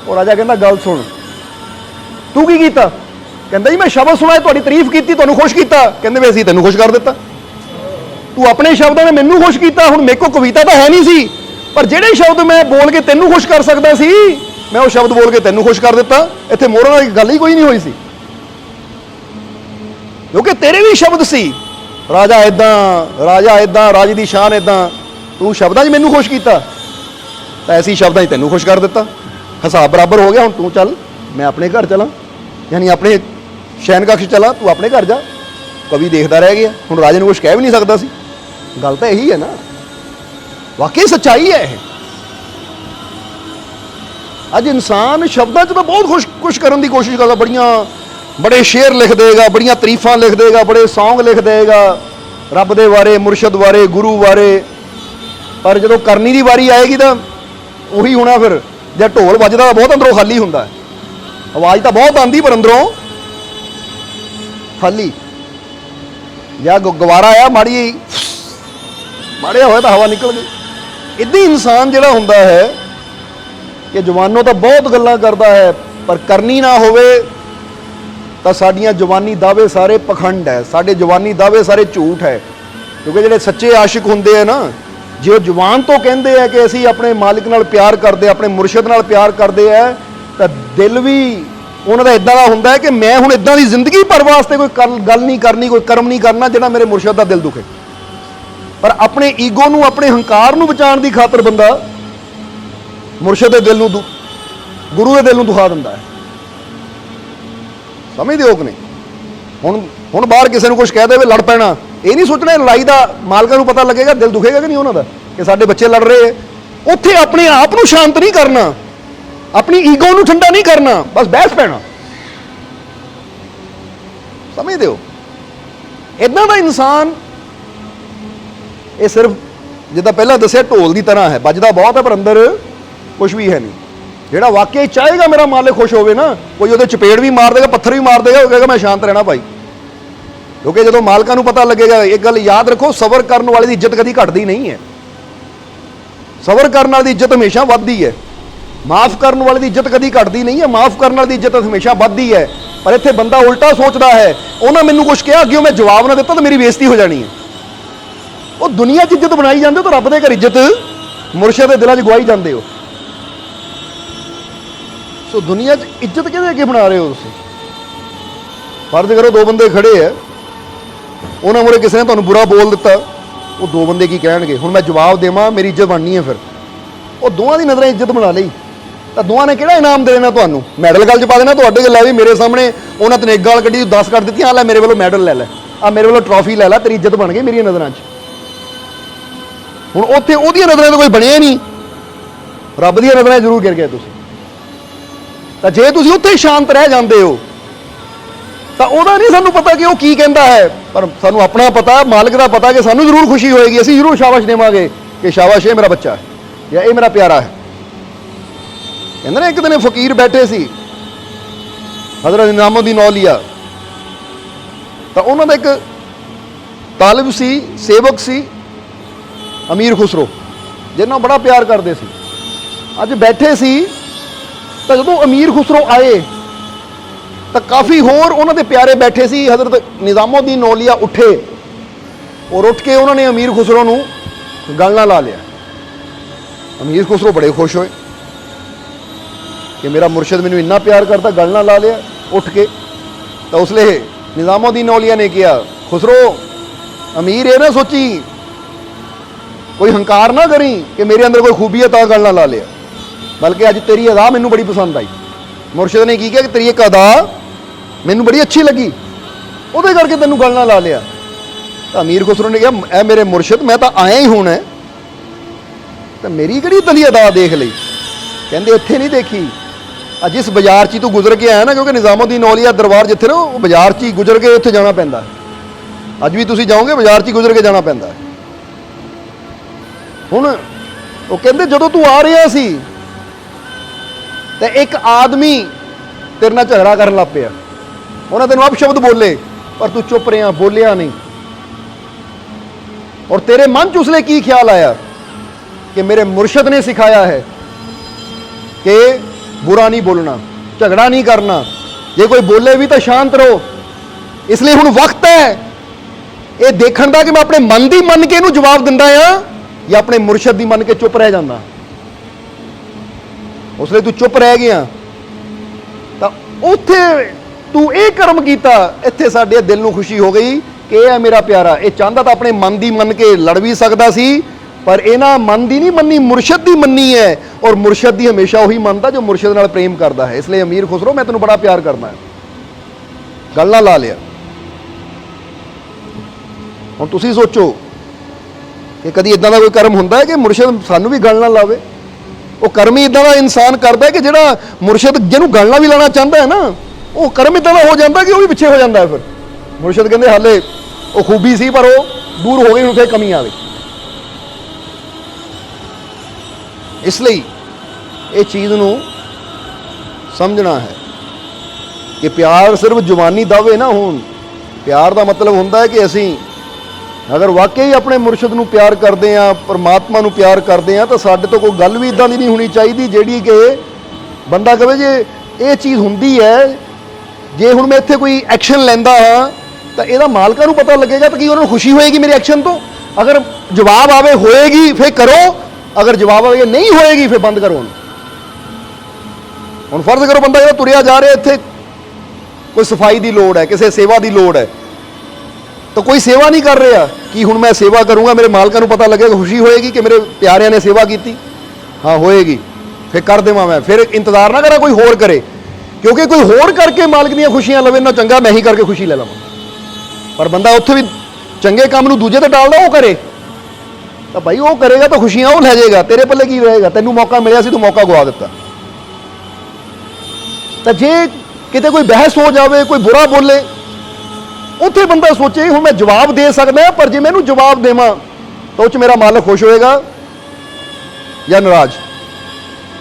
Speaker 1: ਉਹ ਰਾਜਾ ਕਹਿੰਦਾ ਗੱਲ ਸੁਣ, ਤੂੰ ਕੀ ਕੀਤਾ? ਕਹਿੰਦਾ ਜੀ ਮੈਂ ਸ਼ਬਦ ਸੁਣਾਏ, ਤੁਹਾਡੀ ਤਾਰੀਫ ਕੀਤੀ, ਤੁਹਾਨੂੰ ਖੁਸ਼ ਕੀਤਾ। ਕਹਿੰਦੇ ਵੀ ਅਸੀਂ ਤੈਨੂੰ ਖੁਸ਼ ਕਰ ਦਿੱਤਾ, ਤੂੰ ਆਪਣੇ ਸ਼ਬਦਾਂ ਨੇ ਮੈਨੂੰ ਖੁਸ਼ ਕੀਤਾ। ਹੁਣ ਮੇਰੇ ਕੋਲ ਕਵਿਤਾ ਤਾਂ ਹੈ ਨਹੀਂ ਸੀ, ਪਰ ਜਿਹੜੇ ਸ਼ਬਦ ਮੈਂ ਬੋਲ ਕੇ ਤੈਨੂੰ ਖੁਸ਼ ਕਰ ਸਕਦਾ ਸੀ, ਮੈਂ ਉਹ ਸ਼ਬਦ ਬੋਲ ਕੇ ਤੈਨੂੰ ਖੁਸ਼ ਕਰ ਦਿੱਤਾ। ਇੱਥੇ ਮੋਹਰਾਂ ਦੀ ਗੱਲ ਹੀ ਕੋਈ ਨਹੀਂ ਹੋਈ ਸੀ, ਕਿਉਂਕਿ ਤੇਰੇ ਵੀ ਸ਼ਬਦ ਸੀ। ਰਾਜਾ ਇਦਾਂ, ਰਾਜਾ ਇਦਾਂ, ਰਾਜੇ ਦੀ ਸ਼ਾਨ ਇਦਾਂ, ਤੂੰ ਸ਼ਬਦਾਂ 'ਚ ਮੈਨੂੰ ਖੁਸ਼ ਕੀਤਾ ਤਾਂ ਐਸੀ ਸ਼ਬਦਾਂ 'ਚ ਤੈਨੂੰ ਖੁਸ਼ ਕਰ ਦਿੱਤਾ। ਹਿਸਾਬ ਬਰਾਬਰ ਹੋ ਗਿਆ। ਹੁਣ ਤੂੰ ਚੱਲ, ਮੈਂ ਆਪਣੇ ਘਰ ਚਲਾਂ, ਯਾਨੀ ਆਪਣੇ ਸ਼ੈਨਕਕਸ਼ ਚਲਾ, ਤੂੰ ਆਪਣੇ ਘਰ ਜਾ। ਕਵੀ ਦੇਖਦਾ ਰਹਿ ਗਿਆ। ਹੁਣ ਰਾਜੇ ਨੂੰ ਕੁਛ ਕਹਿ ਵੀ ਨਹੀਂ ਸਕਦਾ ਸੀ। ਗੱਲ ਤਾਂ ਇਹੀ ਹੈ ਨਾ, ਵਾਕਈ ਸੱਚਾਈ ਹੈ ਇਹ। ਅੱਜ ਇਨਸਾਨ ਸ਼ਬਦਾਂ 'ਚ ਤਾਂ ਬਹੁਤ ਖੁਸ਼ ਕਰਨ ਦੀ ਕੋਸ਼ਿਸ਼ ਕਰਦਾ, ਬੜੇ ਸ਼ੇਰ ਲਿਖ ਦੇਗਾ, ਬੜੀਆਂ ਤਾਰੀਫਾਂ ਲਿਖ ਦੇਗਾ, ਬੜੇ ਸੌਂਗ ਲਿਖ ਦੇਗਾ ਰੱਬ ਦੇ ਬਾਰੇ, ਮੁਰਸ਼ਿਦ ਬਾਰੇ, ਗੁਰੂ ਬਾਰੇ, ਪਰ ਜਦੋਂ ਕਰਨੀ ਦੀ ਵਾਰੀ ਆਏਗੀ ਤਾਂ ਉਹੀ ਹੋਣਾ। ਫਿਰ ਜੇ ਢੋਲ ਵੱਜਦਾ ਤਾਂ ਬਹੁਤ ਅੰਦਰੋਂ ਖਾਲੀ ਹੁੰਦਾ, ਆਵਾਜ਼ ਤਾਂ ਬਹੁਤ ਆਉਂਦੀ ਪਰ ਅੰਦਰੋਂ ਖਾਲੀ। ਜਾਂ ਗਵਾਰਾ ਆ ਮਾੜਿਆ ਹੋਇਆ ਤਾਂ ਹਵਾ ਨਿਕਲ ਗਈ। ਇੱਦਾਂ ਹੀ ਇਨਸਾਨ ਜਿਹੜਾ ਹੁੰਦਾ ਹੈ ਕਿ ਜ਼ੁਬਾਨੋਂ ਤਾਂ ਬਹੁਤ ਗੱਲਾਂ ਕਰਦਾ ਹੈ, ਪਰ ਕਰਨੀ ਨਾ ਹੋਵੇ ਤਾਂ ਸਾਡੀਆਂ ਜ਼ੁਬਾਨੀ ਦਾਅਵੇ ਸਾਰੇ ਪਖੰਡ ਹੈ, ਸਾਡੇ ਜ਼ੁਬਾਨੀ ਦਾਅਵੇ ਸਾਰੇ ਝੂਠ ਹੈ। ਕਿਉਂਕਿ ਜਿਹੜੇ ਸੱਚੇ ਆਸ਼ਿਕ ਹੁੰਦੇ ਆ ਨਾ, ਜੇ ਉਹ ਜ਼ੁਬਾਨ ਤੋਂ ਕਹਿੰਦੇ ਆ ਕਿ ਅਸੀਂ ਆਪਣੇ ਮਾਲਿਕ ਨਾਲ ਪਿਆਰ ਕਰਦੇ, ਆਪਣੇ ਮੁਰਸ਼ਿਦ ਨਾਲ ਪਿਆਰ ਕਰਦੇ ਆ, ਤਾਂ ਦਿਲ ਵੀ ਉਹਨਾਂ ਦਾ ਇਦਾਂ ਦਾ ਹੁੰਦਾ ਹੈ ਕਿ ਮੈਂ ਹੁਣ ਇਦਾਂ ਦੀ ਜ਼ਿੰਦਗੀ ਭਰ ਵਾਸਤੇ ਕੋਈ ਗੱਲ ਨਹੀਂ ਕਰਨੀ, ਕੋਈ ਕਰਮ ਨਹੀਂ ਕਰਨਾ ਜਿਹੜਾ ਮੇਰੇ ਮੁਰਸ਼ਿਦ ਦਾ ਦਿਲ ਦੁਖੇ। ਪਰ ਆਪਣੇ ਈਗੋ ਨੂੰ, ਆਪਣੇ ਹੰਕਾਰ ਨੂੰ ਬਚਾਉਣ ਦੀ ਖਾਤਰ ਬੰਦਾ ਮੁਰਸ਼ਿਦ ਦੇ ਦਿਲ ਨੂੰ, ਗੁਰੂ ਦੇ ਦਿਲ ਨੂੰ ਦੁਖਾ ਦਿੰਦਾ ਹੈ। ਸਮਝਦੇ ਹੋ ਕਿ ਨਹੀਂ? ਹੁਣ ਬਾਹਰ ਕਿਸੇ ਨੂੰ ਕੁਝ ਕਹਿ ਦੇਵੇ ਲੜ ਪੈਣਾ, ਇਹ ਨਹੀਂ ਸੋਚਣਾ ਲੜਾਈ ਦਾ ਮਾਲਕਾਂ ਨੂੰ ਪਤਾ ਲੱਗੇਗਾ, ਦਿਲ ਦੁਖੇਗਾ ਕਿ ਨਹੀਂ ਉਹਨਾਂ ਦਾ ਕਿ ਸਾਡੇ ਬੱਚੇ ਲੜ ਰਹੇ ਹੈ। ਉੱਥੇ ਆਪਣੇ ਆਪ ਨੂੰ ਸ਼ਾਂਤ ਨਹੀਂ ਕਰਨਾ, ਆਪਣੀ ਈਗੋ ਨੂੰ ਠੰਡਾ ਨਹੀਂ ਕਰਨਾ, ਬਸ ਬਹਿਸ ਪੈਣਾ। ਸਮਝਦੇ ਹੋ? ਇਦਾਂ ਦਾ ਇਨਸਾਨ ਇਹ ਸਿਰਫ ਜਿੱਦਾਂ ਪਹਿਲਾਂ ਦੱਸਿਆ ਢੋਲ ਦੀ ਤਰ੍ਹਾਂ ਹੈ, ਵੱਜਦਾ ਬਹੁਤ ਹੈ ਪਰ ਅੰਦਰ ਕੁਝ ਵੀ ਹੈ ਨਹੀਂ। ਜਿਹੜਾ ਵਾਕਈ ਚਾਹੇਗਾ ਮੇਰਾ ਮਾਲਿਕ ਖੁਸ਼ ਹੋਵੇ ਨਾ, ਕੋਈ ਉਹਦੇ ਚਪੇੜ ਵੀ ਮਾਰ ਦੇਗਾ, ਪੱਥਰ ਵੀ ਮਾਰ ਦੇਗਾ, ਉਹ ਕਹੇਗਾ ਮੈਂ ਸ਼ਾਂਤ ਰਹਿਣਾ ਭਾਈ। ਕਿਉਂਕਿ ਜਦੋਂ ਮਾਲਕਾਂ ਨੂੰ ਪਤਾ ਲੱਗੇਗਾ, ਇੱਕ ਗੱਲ ਯਾਦ ਰੱਖੋ, ਸਬਰ ਕਰਨ ਵਾਲੇ ਦੀ ਇੱਜ਼ਤ ਕਦੀ ਘਟਦੀ ਨਹੀਂ ਹੈ। ਸਬਰ ਕਰਨ ਵਾਲੇ ਦੀ ਇੱਜ਼ਤ ਹਮੇਸ਼ਾ ਵੱਧਦੀ ਹੈ। ਮਾਫ ਕਰਨ ਵਾਲੇ ਦੀ ਇੱਜ਼ਤ ਕਦੀ ਘਟਦੀ ਨਹੀਂ ਹੈ, ਮਾਫ ਕਰਨ ਵਾਲੇ ਦੀ ਇੱਜ਼ਤ ਹਮੇਸ਼ਾ ਵੱਧਦੀ ਹੈ। ਪਰ ਇੱਥੇ ਬੰਦਾ ਉਲਟਾ ਸੋਚਦਾ ਹੈ, ਉਹਨਾਂ ਮੈਨੂੰ ਕੁਝ ਕਿਹਾ, ਅੱਗੇ ਮੈਂ ਜਵਾਬ ਨਾ ਦਿੱਤਾ ਤਾਂ ਮੇਰੀ ਬੇਇੱਜ਼ਤੀ ਹੋ ਜਾਣੀ ਹੈ। ਉਹ ਦੁਨੀਆ 'ਚ ਇੱਜ਼ਤ ਬਣਾਈ ਜਾਂਦੇ ਹੋ ਤਾਂ ਰੱਬ ਦੇ ਘਰ ਇੱਜ਼ਤ ਮੁਰਸ਼ਿਦ ਦੇ ਦਿਲਾਂ 'ਚ ਗਵਾਈ ਜਾਂਦੇ ਹੋ। ਸੋ ਦੁਨੀਆ 'ਚ ਇੱਜ਼ਤ ਕਿਹਦੇ ਅੱਗੇ ਬਣਾ ਰਹੇ ਹੋ ਤੁਸੀਂ? ਫਰਜ਼ ਕਰੋ ਦੋ ਬੰਦੇ ਖੜੇ ਆ, ਉਹਨਾਂ ਮੂਹਰੇ ਕਿਸੇ ਨੇ ਤੁਹਾਨੂੰ ਬੁਰਾ ਬੋਲ ਦਿੱਤਾ, ਉਹ ਦੋ ਬੰਦੇ ਕੀ ਕਹਿਣਗੇ? ਹੁਣ ਮੈਂ ਜਵਾਬ ਦੇਵਾਂ, ਮੇਰੀ ਇੱਜ਼ਤ ਬਣਨੀ ਹੈ। ਫਿਰ ਉਹ ਦੋਵਾਂ ਦੀ ਨਜ਼ਰਾਂ ਇੱਜ਼ਤ ਬਣਾ ਲਈ ਤਾਂ ਦੋਵਾਂ ਨੇ ਕਿਹੜਾ ਇਨਾਮ ਦੇ ਦੇਣਾ ਤੁਹਾਨੂੰ? ਮੈਡਲ ਗੱਲ 'ਚ ਪਾ ਦੇਣਾ ਤੁਹਾਡੇ ਗੱਲ, ਵੀ ਮੇਰੇ ਸਾਹਮਣੇ ਉਹਨਾਂ ਤਨੇ ਗਾਲ ਕੱਢੀ, 10 ਕਰ ਦਿੱਤੀਆਂ, ਆ ਲੈ ਮੇਰੇ ਵੱਲੋਂ ਮੈਡਲ ਲੈ ਲੈ, ਆ ਮੇਰੇ ਵੱਲੋਂ ਟਰੋਫੀ ਲੈ ਲੈ, ਤੇਰੀ ਇੱਜ਼ਤ ਬਣ ਗਈ ਮੇਰੀਆਂ ਨਜ਼ਰਾਂ 'ਚ। ਹੁਣ ਉੱਥੇ ਉਹਦੀਆਂ ਨਜ਼ਰਾਂ 'ਚ ਕੋਈ ਬਣਿਆ ਨਹੀਂ, ਰੱਬ ਦੀਆਂ ਨਜ਼ਰਾਂ 'ਚ ਜ਼ਰੂਰ ਗਿਰ ਗਏ ਤੁਸੀਂ। ਤਾਂ ਜੇ ਤੁਸੀਂ ਉੱਥੇ ਸ਼ਾਂਤ ਰਹਿ ਜਾਂਦੇ ਹੋ ਤਾਂ ਉਹਦਾ ਨਹੀਂ ਸਾਨੂੰ ਪਤਾ ਕਿ ਉਹ ਕੀ ਕਹਿੰਦਾ ਹੈ, ਪਰ ਸਾਨੂੰ ਆਪਣਾ ਪਤਾ, ਮਾਲਕ ਦਾ ਪਤਾ ਕਿ ਸਾਨੂੰ ਜ਼ਰੂਰ ਖੁਸ਼ੀ ਹੋਏਗੀ, ਅਸੀਂ ਜ਼ਰੂਰ ਸ਼ਾਬਾਸ਼ ਦੇਵਾਂਗੇ ਕਿ ਸ਼ਾਬਾਸ਼ ਇਹ ਮੇਰਾ ਬੱਚਾ ਹੈ ਜਾਂ ਇਹ ਮੇਰਾ ਪਿਆਰਾ ਹੈ। ਕਹਿੰਦੇ ਨਾ, ਇੱਕ ਦਿਨ ਫਕੀਰ ਬੈਠੇ ਸੀ, ਹਜ਼ਰਤ ਨਿਜ਼ਾਮੁਦੀਨ ਔਲੀਆ, ਤਾਂ ਉਹਨਾਂ ਦਾ ਇੱਕ ਤਾਲਿਬ ਸੀ, ਸੇਵਕ ਸੀ, ਅਮੀਰ ਖੁਸਰੋ, ਜਿਹਨਾਂ ਬੜਾ ਪਿਆਰ ਕਰਦੇ ਸੀ। ਅੱਜ ਬੈਠੇ ਸੀ ਤਾਂ ਜਦੋਂ ਅਮੀਰ ਖੁਸਰੋ ਆਏ ਤਾਂ ਕਾਫੀ ਹੋਰ ਉਹਨਾਂ ਦੇ ਪਿਆਰੇ ਬੈਠੇ ਸੀ। ਹਜ਼ਰਤ ਨਿਜ਼ਾਮੁਦੀਨ ਔਲੀਆ ਉੱਠੇ ਔਰ ਉੱਠ ਕੇ ਉਹਨਾਂ ਨੇ ਅਮੀਰ ਖੁਸਰੋ ਨੂੰ ਗਲ ਨਾਲ ਲਾ ਲਿਆ। ਅਮੀਰ ਖੁਸਰੋ ਬੜੇ ਖੁਸ਼ ਹੋਏ ਕਿ ਮੇਰਾ ਮੁਰਸ਼ਿਦ ਮੈਨੂੰ ਇੰਨਾ ਪਿਆਰ ਕਰਦਾ, ਗਲ ਨਾਲ ਲਾ ਲਿਆ ਉੱਠ ਕੇ। ਤਾਂ ਉਸ ਲਈ ਨਿਜ਼ਾਮੁਦੀਨ ਔਲੀਆ ਨੇ ਕਿਹਾ, ਖੁਸਰੋ ਅਮੀਰ ਇਹ ਨਾ ਸੋਚੀ, ਕੋਈ ਹੰਕਾਰ ਨਾ ਕਰੀ ਕਿ ਮੇਰੇ ਅੰਦਰ ਕੋਈ ਖੂਬੀ ਹੈ ਤਾਂ ਗਲ ਨਾਲ ਲਾ ਲਿਆ, ਬਲਕਿ ਅੱਜ ਤੇਰੀ ਅਦਾ ਮੈਨੂੰ ਬੜੀ ਪਸੰਦ ਆਈ। ਮੁਰਸ਼ਿਦ ਨੇ ਕੀ ਕਿਹਾ ਕਿ ਤੇਰੀ ਇੱਕ ਅਦਾ ਮੈਨੂੰ ਬੜੀ ਅੱਛੀ ਲੱਗੀ, ਉਹਦੇ ਕਰਕੇ ਤੈਨੂੰ ਗਲ ਨਾਲ ਲਾ ਲਿਆ। ਤਾਂ ਅਮੀਰ ਖੁਸਰੋ ਨੇ ਕਿਹਾ, ਐ ਮੇਰੇ ਮੁਰਸ਼ਿਦ, ਮੈਂ ਤਾਂ ਆਇਆ ਹੀ ਹੁਣ ਹੈ, ਤਾਂ ਮੇਰੀ ਕਿਹੜੀ ਤਲੀ ਅਦਾ ਦੇਖ ਲਈ? ਕਹਿੰਦੇ ਇੱਥੇ ਨਹੀਂ ਦੇਖੀ, ਜਿਸ ਬਾਜ਼ਾਰ 'ਚ ਤੂੰ ਗੁਜ਼ਰ ਕੇ ਆਇਆ ਨਾ, ਕਿਉਂਕਿ ਨਿਜ਼ਾਮੁਦੀਨ ਔਲੀਆ ਦਰਬਾਰ ਜਿੱਥੇ ਨਾ, ਉਹ ਬਾਜ਼ਾਰ 'ਚ ਹੀ ਗੁਜ਼ਰ ਕੇ ਉੱਥੇ ਜਾਣਾ ਪੈਂਦਾ। ਅੱਜ ਵੀ ਤੁਸੀਂ ਜਾਓਗੇ ਬਾਜ਼ਾਰ 'ਚ ਹੀ ਗੁਜ਼ਰ ਕੇ ਜਾਣਾ ਪੈਂਦਾ। ਹੁਣ ਉਹ ਕਹਿੰਦੇ ਜਦੋਂ ਤੂੰ ਆ ਰਿਹਾ ਸੀ ਤੇ ਇੱਕ ਆਦਮੀ ਤੇਰੇ ਨਾਲ ਝਗੜਾ ਕਰਨ ਲੱਗ ਪਿਆ, ਉਹਨਾਂ ਤੈਨੂੰ ਅਪਸ਼ਬਦ ਬੋਲੇ, ਪਰ ਤੂੰ ਚੁੱਪ ਰਿਹਾ, ਬੋਲਿਆ ਨਹੀਂ। ਔਰ ਤੇਰੇ ਮਨ 'ਚ ਉਸਲੇ ਕੀ ਖਿਆਲ ਆਇਆ ਕਿ ਮੇਰੇ ਮੁਰਸ਼ਿਦ ਨੇ ਸਿਖਾਇਆ ਹੈ ਕਿ बुरा नहीं बोलना, झगड़ा नहीं करना, जे कोई बोले भी तो शांत रहो। इसलिए हुण वक्त है ये देखण दा कि मैं अपने मन दी मन के इहनूं जवाब दिंदा हां या अपने मुरशद दी मन के चुप रह जांदा। उसलिए तू चुप रह गया तो उत्थे तू ये कर्म कीता, इत्थे साडे दिल नूं खुशी हो गई कि यह मेरा प्यारा, ये चाहता तो अपने मन दी मन के लड़ भी सकदा सी, पर इन्हां मन दी नहीं मन्नी, मुरशद दी मन्नी है। और मुरशद दी हमेशा वही मनता जो मुरशद नाल प्रेम करता है। इसलिए अमीर खुसरो, मैं तैनूं बड़ा प्यार करना है, गल नाल ला लिया। हुण तुसीं सोचो कि कदी इदां दा कोई कर्म हुंदा है कि मुरशद सानूं भी गल नाल लावे? वो कर्म ही इदां दा इंसान करदा है कि जिहड़ा मुरशद जिहनूं गल नाल भी लाना चाहता है ना, वो कर्म इदां दा हो जाता कि वो भी पिछे हो जाता है। फिर मुरशद कहंदे हाले वो खूबी सी पर वो दूर हो गई, हुण फिर कमी आ गई। इसलिए ये चीज़ नूं समझना है कि प्यार सिर्फ जुबानी दावे ना होण। प्यार का मतलब होंदा है कि असीं अगर वाकई अपने मुरशद नूं प्यार करते हैं, परमात्मा नूं प्यार करते हैं, तो साडे तो कोई गल भी इदां दी नहीं होनी चाहिए जिहड़ी कि बंदा कहे जे ये चीज़ हुंदी है, जे हुण मैं इत्थे कोई एक्शन लैंदा हाँ तो इहदा मालकां नूं पता लगेगा तो कि उन्हां नूं खुशी होएगी मेरे एक्शन तो। अगर जवाब आवे होएगी फिर करो, अगर जवाब आवे नहीं होएगी फिर बंद करो। हुण फर्ज करो बंदा जो तुरिया जा रहा इत्थे कोई सफाई की लोड़ है, किसी सेवा की लोड़ है, तो कोई सेवा नहीं कर रहा कि हुण मैं सेवा करूँगा, मेरे मालकां नूं पता लगेगा, खुशी होएगी कि मेरे प्यारिਆਂ ने सेवा की? हाँ होएगी, फिर कर देवां मैं, फिर इंतजार ना करा कोई होर करे, क्योंकि कोई होर करके मालिक दी खुशियां लवे ना चंगा मैं ही करके खुशी ले लवां। पर बंदा उत्थे भी चंगे काम नूं दूजे ते टालदा, वो करे तो भाई वो करेगा तो खुशियां वो लै जाएगा, तेरे पल्ले की रहेगा? तैनूं मौका मिलिया सी, तूं मौका गवा दिता। तो जे किते कोई बहस हो जाए, कोई बुरा बोले, उत्थे बंदा सोचे हुण मैं जवाब दे सकदा, पर जे मैनूं जवाब देवां तो उस मेरा मालिक खुश होएगा या नाराज?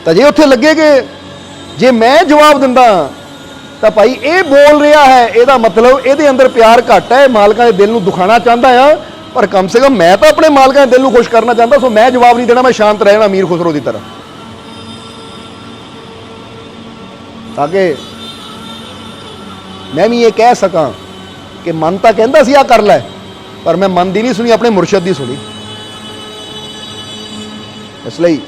Speaker 1: तो जे उत्थे लगे कि जे मैं जवाब दिंदा तो भाई ये बोल रहा है, ਇਹਦਾ मतलब ਇਹਦੇ अंदर प्यार घट है, मालकां दे दिल नूं दुखाना चाहता है, पर कम से कम मैं तो अपने मालकां दे दिल नूं खुश करना चाहता, सो मैं जवाब नहीं देना, मैं शांत रहना अमीर खुसरो की तरह, ताकि मैं भी ये कह सकां कि मन तो कहता सी आ कर लै, पर मैं मन दी नहीं सुनी, अपने मुरशद दी सुनी। ਇਸ ਲਈ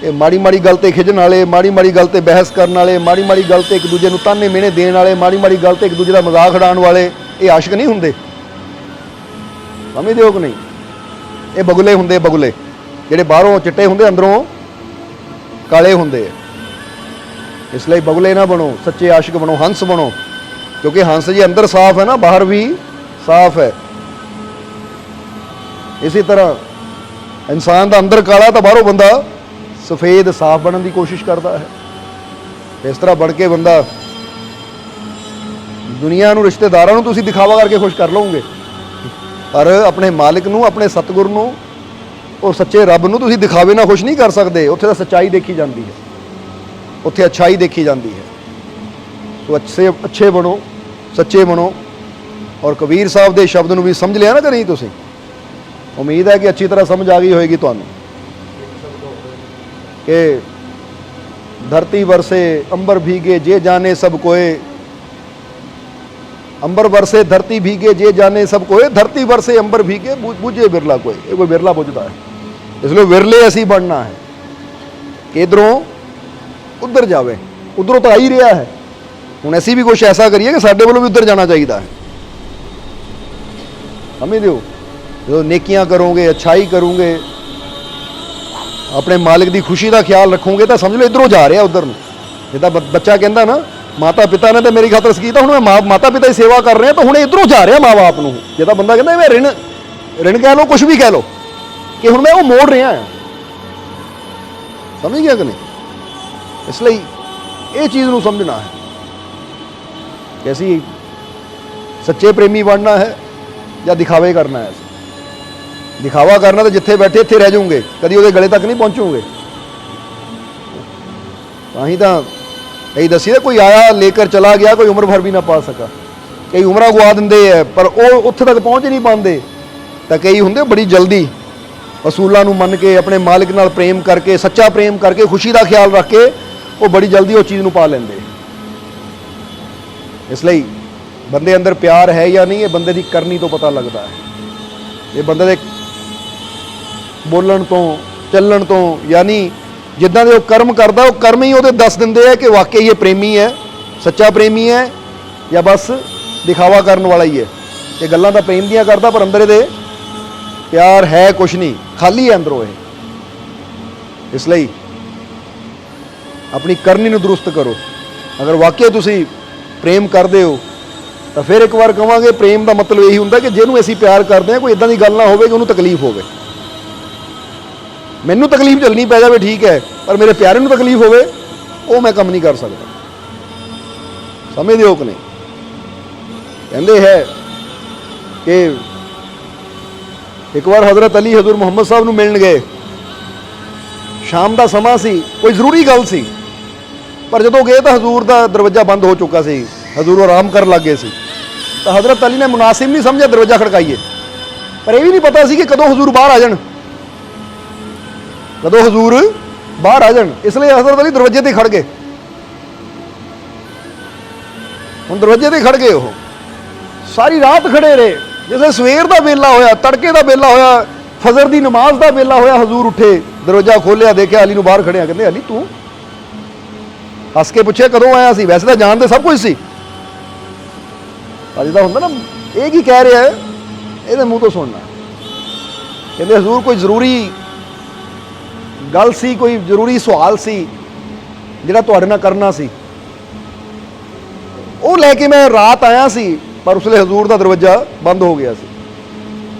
Speaker 1: ਇਹ ਮਾੜੀ ਮਾੜੀ ਗੱਲ ਤੇ ਖਿਜਣ ਵਾਲੇ, ਮਾੜੀ ਮਾੜੀ ਗੱਲ ਤੇ ਬਹਿਸ ਕਰਨ ਵਾਲੇ, ਮਾੜੀ ਮਾੜੀ ਗੱਲ ਤੇ ਇੱਕ ਦੂਜੇ ਨੂੰ ਤਾਨੇ ਮਿਹਣੇ ਦੇਣ ਵਾਲੇ, ਮਾੜੀ ਮਾੜੀ ਗੱਲ ਤੇ ਇੱਕ ਦੂਜੇ ਦਾ ਮਜ਼ਾਕ ਉਡਾਉਣ ਵਾਲੇ, ਇਹ ਆਸ਼ਿਕ ਨਹੀਂ ਹੁੰਦੇ। ਸਮਝਦੇ ਹੋ ਕਿ ਨਹੀਂ? ਇਹ ਬਗੁਲੇ ਹੁੰਦੇ, ਬਗੁਲੇ ਜਿਹੜੇ ਬਾਹਰੋਂ ਚਿੱਟੇ ਹੁੰਦੇ, ਅੰਦਰੋਂ ਕਾਲੇ ਹੁੰਦੇ। ਇਸ ਲਈ ਬਗੁਲੇ ਨਾ ਬਣੋ, ਸੱਚੇ ਆਸ਼ਿਕ ਬਣੋ, ਹੰਸ ਬਣੋ। ਕਿਉਂਕਿ ਹੰਸ ਜੀ ਅੰਦਰ ਸਾਫ਼ ਹੈ ਨਾ, ਬਾਹਰ ਵੀ ਸਾਫ਼ ਹੈ। ਇਸੇ ਤਰ੍ਹਾਂ ਇਨਸਾਨ ਦਾ ਅੰਦਰ ਕਾਲਾ ਤਾਂ ਬਾਹਰੋਂ ਬੰਦਾ ਸਫੇਦ ਸਾਫ਼ ਬਣਨ ਦੀ ਕੋਸ਼ਿਸ਼ ਕਰਦਾ ਹੈ। ਇਸ ਤਰ੍ਹਾਂ ਬਣ ਕੇ ਬੰਦਾ ਦੁਨੀਆ ਨੂੰ, ਰਿਸ਼ਤੇਦਾਰਾਂ ਨੂੰ ਤੁਸੀਂ ਦਿਖਾਵਾ ਕਰਕੇ ਖੁਸ਼ ਕਰ ਲਓਗੇ, ਪਰ ਆਪਣੇ ਮਾਲਿਕ ਨੂੰ, ਆਪਣੇ ਸਤਿਗੁਰ ਨੂੰ, ਔਰ ਸੱਚੇ ਰੱਬ ਨੂੰ ਤੁਸੀਂ ਦਿਖਾਵੇ ਨਾਲ ਖੁਸ਼ ਨਹੀਂ ਕਰ ਸਕਦੇ। ਉੱਥੇ ਤਾਂ ਸੱਚਾਈ ਦੇਖੀ ਜਾਂਦੀ ਹੈ, ਉੱਥੇ ਅੱਛਾਈ ਦੇਖੀ ਜਾਂਦੀ ਹੈ। ਸੋ ਅੱਛੇ ਬਣੋ, ਸੱਚੇ ਬਣੋ। ਔਰ ਕਬੀਰ ਸਾਹਿਬ ਦੇ ਸ਼ਬਦ ਨੂੰ ਵੀ ਸਮਝ ਲਿਆ ਨਾ ਕਿ ਨਹੀਂ ਤੁਸੀਂ? ਉਮੀਦ ਹੈ ਕਿ ਅੱਛੀ ਤਰ੍ਹਾਂ ਸਮਝ ਆ ਗਈ ਹੋਏਗੀ ਤੁਹਾਨੂੰ कि धरती बरसे अंबर भीगे जे जाने सब कोय, अंबर बरसे धरती भीगे जे जाने सब कोय, धरती बरसे अंबर भीगे बुझे बिरला कोई। ये कोई बिरला बुझता है, इसलिए विरले असी बनना है कि इधरों उधर जावे। उधरों तो आ ही रहा है, हुण असी भी कुछ ऐसा करिए कि साडे वालों भी उधर जाना चाहिए। समझ दो, जो नेकियां करोगे, अच्छाई करोगे, अपने मालिक की खुशी का ख्याल रखोगे तो समझ लो इधरों जा रहा उधर ਨੂੰ। ਜਿੱਦਾਂ ਬੱਚਾ ਕਹਿੰਦਾ ਨਾ, ਮਾਤਾ ਪਿਤਾ ਨੇ ਤਾਂ ਮੇਰੀ ਖਾਤਰ ਕੀਤਾ, ਹੁਣ ਮੈਂ ਮਾਤਾ ਪਿਤਾ ਦੀ ਸੇਵਾ ਕਰ ਰਿਹਾ, ਤਾਂ ਹੁਣ ਇਧਰੋਂ ਜਾ ਰਿਹਾ ਮਾਂ ਬਾਪ ਨੂੰ। ਜਿੱਦਾਂ ਬੰਦਾ ਕਹਿੰਦਾ ਮੈਂ ਰਿਣ ਕਹਿ ਲਓ, ਕੁਝ ਵੀ ਕਹਿ ਲਓ, ਕਿ ਹੁਣ ਮੈਂ ਉਹ ਮੋੜ ਰਿਹਾ ਹਾਂ। ਸਮਝ ਗਿਆ ਕਿ ਨਹੀਂ? ਇਸ ਲਈ ਇਹ ਚੀਜ਼ ਨੂੰ ਸਮਝਣਾ ਹੈ ਕਿ ਅਸੀਂ ਸੱਚੇ ਪ੍ਰੇਮੀ ਬਣਨਾ ਹੈ ਜਾਂ ਦਿਖਾਵੇ ਕਰਨਾ ਹੈ। ਦਿਖਾਵਾ ਕਰਨਾ ਤਾਂ ਜਿੱਥੇ ਬੈਠੇ ਇੱਥੇ ਰਹਿ ਜਾਓਗੇ, ਕਦੀ ਉਹਦੇ ਗਲੇ ਤੱਕ ਨਹੀਂ ਪਹੁੰਚੋਗੇ। ਤਾਂ ਹੀ ਤਾਂ ਕਈ ਦੱਸੀ ਦਾ, ਕੋਈ ਆਇਆ ਲੇਕਰ ਚਲਾ ਗਿਆ, ਕੋਈ ਉਮਰ ਭਰ ਵੀ ਨਾ ਪਾ ਸਕਾ। ਕਈ ਉਮਰਾਂ ਗਵਾ ਦਿੰਦੇ ਹੈ, ਪਰ ਉਹ ਉੱਥੇ ਤੱਕ ਪਹੁੰਚ ਨਹੀਂ ਪਾਉਂਦੇ। ਤਾਂ ਕਈ ਹੁੰਦੇ ਬੜੀ ਜਲਦੀ ਅਸੂਲਾਂ ਨੂੰ ਮੰਨ ਕੇ, ਆਪਣੇ ਮਾਲਿਕ ਨਾਲ ਪ੍ਰੇਮ ਕਰਕੇ, ਸੱਚਾ ਪ੍ਰੇਮ ਕਰਕੇ, ਖੁਸ਼ੀ ਦਾ ਖਿਆਲ ਰੱਖ ਕੇ, ਉਹ ਬੜੀ ਜਲਦੀ ਉਹ ਚੀਜ਼ ਨੂੰ ਪਾ ਲੈਂਦੇ। ਇਸ ਲਈ ਬੰਦੇ ਅੰਦਰ ਪਿਆਰ ਹੈ ਜਾਂ ਨਹੀਂ, ਇਹ ਬੰਦੇ ਦੀ ਕਰਨੀ ਤੋਂ ਪਤਾ ਲੱਗਦਾ ਹੈ। ਇਹ ਬੰਦੇ ਦੇ ਬੋਲਣ ਤੋਂ, ਚੱਲਣ ਤੋਂ, ਯਾਨੀ ਜਿੱਦਾਂ ਦੇ ਉਹ ਕਰਮ ਕਰਦਾ, ਉਹ ਕਰਮ ਹੀ ਉਹਦੇ ਦੱਸ ਦਿੰਦੇ ਆ ਕਿ ਵਾਕਈ ਇਹ ਪ੍ਰੇਮੀ ਹੈ, ਸੱਚਾ ਪ੍ਰੇਮੀ ਹੈ, ਜਾਂ ਬਸ ਦਿਖਾਵਾ ਕਰਨ ਵਾਲਾ ਹੀ ਹੈ। ਇਹ ਗੱਲਾਂ ਤਾਂ ਪ੍ਰੇਮ ਦੀਆਂ ਕਰਦਾ, ਪਰ ਅੰਦਰ ਇਹਦੇ ਪਿਆਰ ਹੈ ਕੁਛ ਨਹੀਂ, ਖਾਲੀ ਹੈ ਅੰਦਰੋਂ ਇਹ। ਇਸ ਲਈ ਆਪਣੀ ਕਰਨੀ ਨੂੰ ਦਰੁਸਤ ਕਰੋ। ਅਗਰ ਵਾਕਈ ਤੁਸੀਂ ਪ੍ਰੇਮ ਕਰਦੇ ਹੋ ਤਾਂ ਫਿਰ ਇੱਕ ਵਾਰ ਕਹਾਂਗੇ, ਪ੍ਰੇਮ ਦਾ ਮਤਲਬ ਇਹੀ ਹੁੰਦਾ ਕਿ ਜਿਹਨੂੰ ਅਸੀਂ ਪਿਆਰ ਕਰਦੇ ਹਾਂ, ਕੋਈ ਇਦਾਂ ਦੀ ਗੱਲ ਨਾ ਹੋਵੇ ਕਿ ਉਹਨੂੰ ਤਕਲੀਫ ਹੋਵੇ। ਮੈਨੂੰ ਤਕਲੀਫ ਝੱਲਣੀ ਪੈ ਜਾਵੇ ਠੀਕ ਹੈ, ਪਰ ਮੇਰੇ ਪਿਆਰੇ ਨੂੰ ਤਕਲੀਫ ਹੋਵੇ, ਉਹ ਮੈਂ ਕੰਮ ਨਹੀਂ ਕਰ ਸਕਦਾ। ਸਮਝਦੇ ਹੋ ਕਿ ਨਹੀਂ? ਕਹਿੰਦੇ ਹੈ ਕਿ ਇੱਕ ਵਾਰ ਹਜ਼ਰਤ ਅਲੀ ਹਜ਼ੂਰ ਮੁਹੰਮਦ ਸਾਹਿਬ ਨੂੰ ਮਿਲਣ ਗਏ। ਸ਼ਾਮ ਦਾ ਸਮਾਂ ਸੀ, ਕੋਈ ਜ਼ਰੂਰੀ ਗੱਲ ਸੀ, ਪਰ ਜਦੋਂ ਗਏ ਤਾਂ ਹਜ਼ੂਰ ਦਾ ਦਰਵਾਜ਼ਾ ਬੰਦ ਹੋ ਚੁੱਕਾ ਸੀ। ਹਜ਼ੂਰ ਆਰਾਮ ਕਰਨ ਲੱਗ ਗਏ ਸੀ। ਤਾਂ ਹਜ਼ਰਤ ਅਲੀ ਨੇ ਮੁਨਾਸਿਬ ਨਹੀਂ ਸਮਝਿਆ ਦਰਵਾਜ਼ਾ ਖੜਕਾਈਏ, ਪਰ ਇਹ ਵੀ ਨਹੀਂ ਪਤਾ ਸੀ ਕਿ ਕਦੋਂ ਹਜ਼ੂਰ ਬਾਹਰ ਆ ਜਾਣ, ਕਦੋਂ ਹਜ਼ੂਰ ਬਾਹਰ ਆ ਜਾਣ। ਇਸ ਲਈ ਹਜ਼ਰਤ ਅਲੀ ਦਰਵਾਜ਼ੇ ਤੇ ਖੜ ਗਏ। ਹੁਣ ਦਰਵਾਜ਼ੇ ਤੇ ਖੜ ਗਏ, ਉਹ ਸਾਰੀ ਰਾਤ ਖੜੇ ਰਹੇ। ਜਿਵੇਂ ਸਵੇਰ ਦਾ ਵੇਲਾ ਹੋਇਆ, ਤੜਕੇ ਦਾ ਵੇਲਾ ਹੋਇਆ, ਫਜਰ ਦੀ ਨਮਾਜ਼ ਦਾ ਵੇਲਾ ਹੋਇਆ, ਹਜ਼ੂਰ ਉੱਠੇ, ਦਰਵਾਜ਼ਾ ਖੋਲਿਆ, ਦੇਖਿਆ ਅਲੀ ਨੂੰ ਬਾਹਰ ਖੜਿਆ। ਕਹਿੰਦੇ ਅਲੀ ਤੂੰ? ਹੱਸ ਕੇ ਪੁੱਛਿਆ ਕਦੋਂ ਆਇਆ ਸੀ? ਵੈਸੇ ਤਾਂ ਜਾਣਦੇ ਸਭ ਕੁਝ ਸੀ, ਪਰ ਜਿਹਦਾ ਹੁੰਦਾ ਨਾ, ਇਹ ਕੀ ਕਹਿ ਰਿਹਾ ਹੈ, ਇਹਦੇ ਮੂੰਹ ਤੋਂ ਸੁਣਨਾ। ਕਹਿੰਦੇ ਹਜ਼ੂਰ ਕੋਈ ਜ਼ਰੂਰੀ ਗੱਲ ਸੀ, ਕੋਈ ਜ਼ਰੂਰੀ ਸਵਾਲ ਸੀ ਜਿਹੜਾ ਤੁਹਾਡੇ ਨਾਲ ਕਰਨਾ ਸੀ, ਉਹ ਲੈ ਕੇ ਮੈਂ ਰਾਤ ਆਇਆ ਸੀ, ਪਰ ਉਸ ਵੇਲੇ ਹਜ਼ੂਰ ਦਾ ਦਰਵਾਜ਼ਾ ਬੰਦ ਹੋ ਗਿਆ ਸੀ।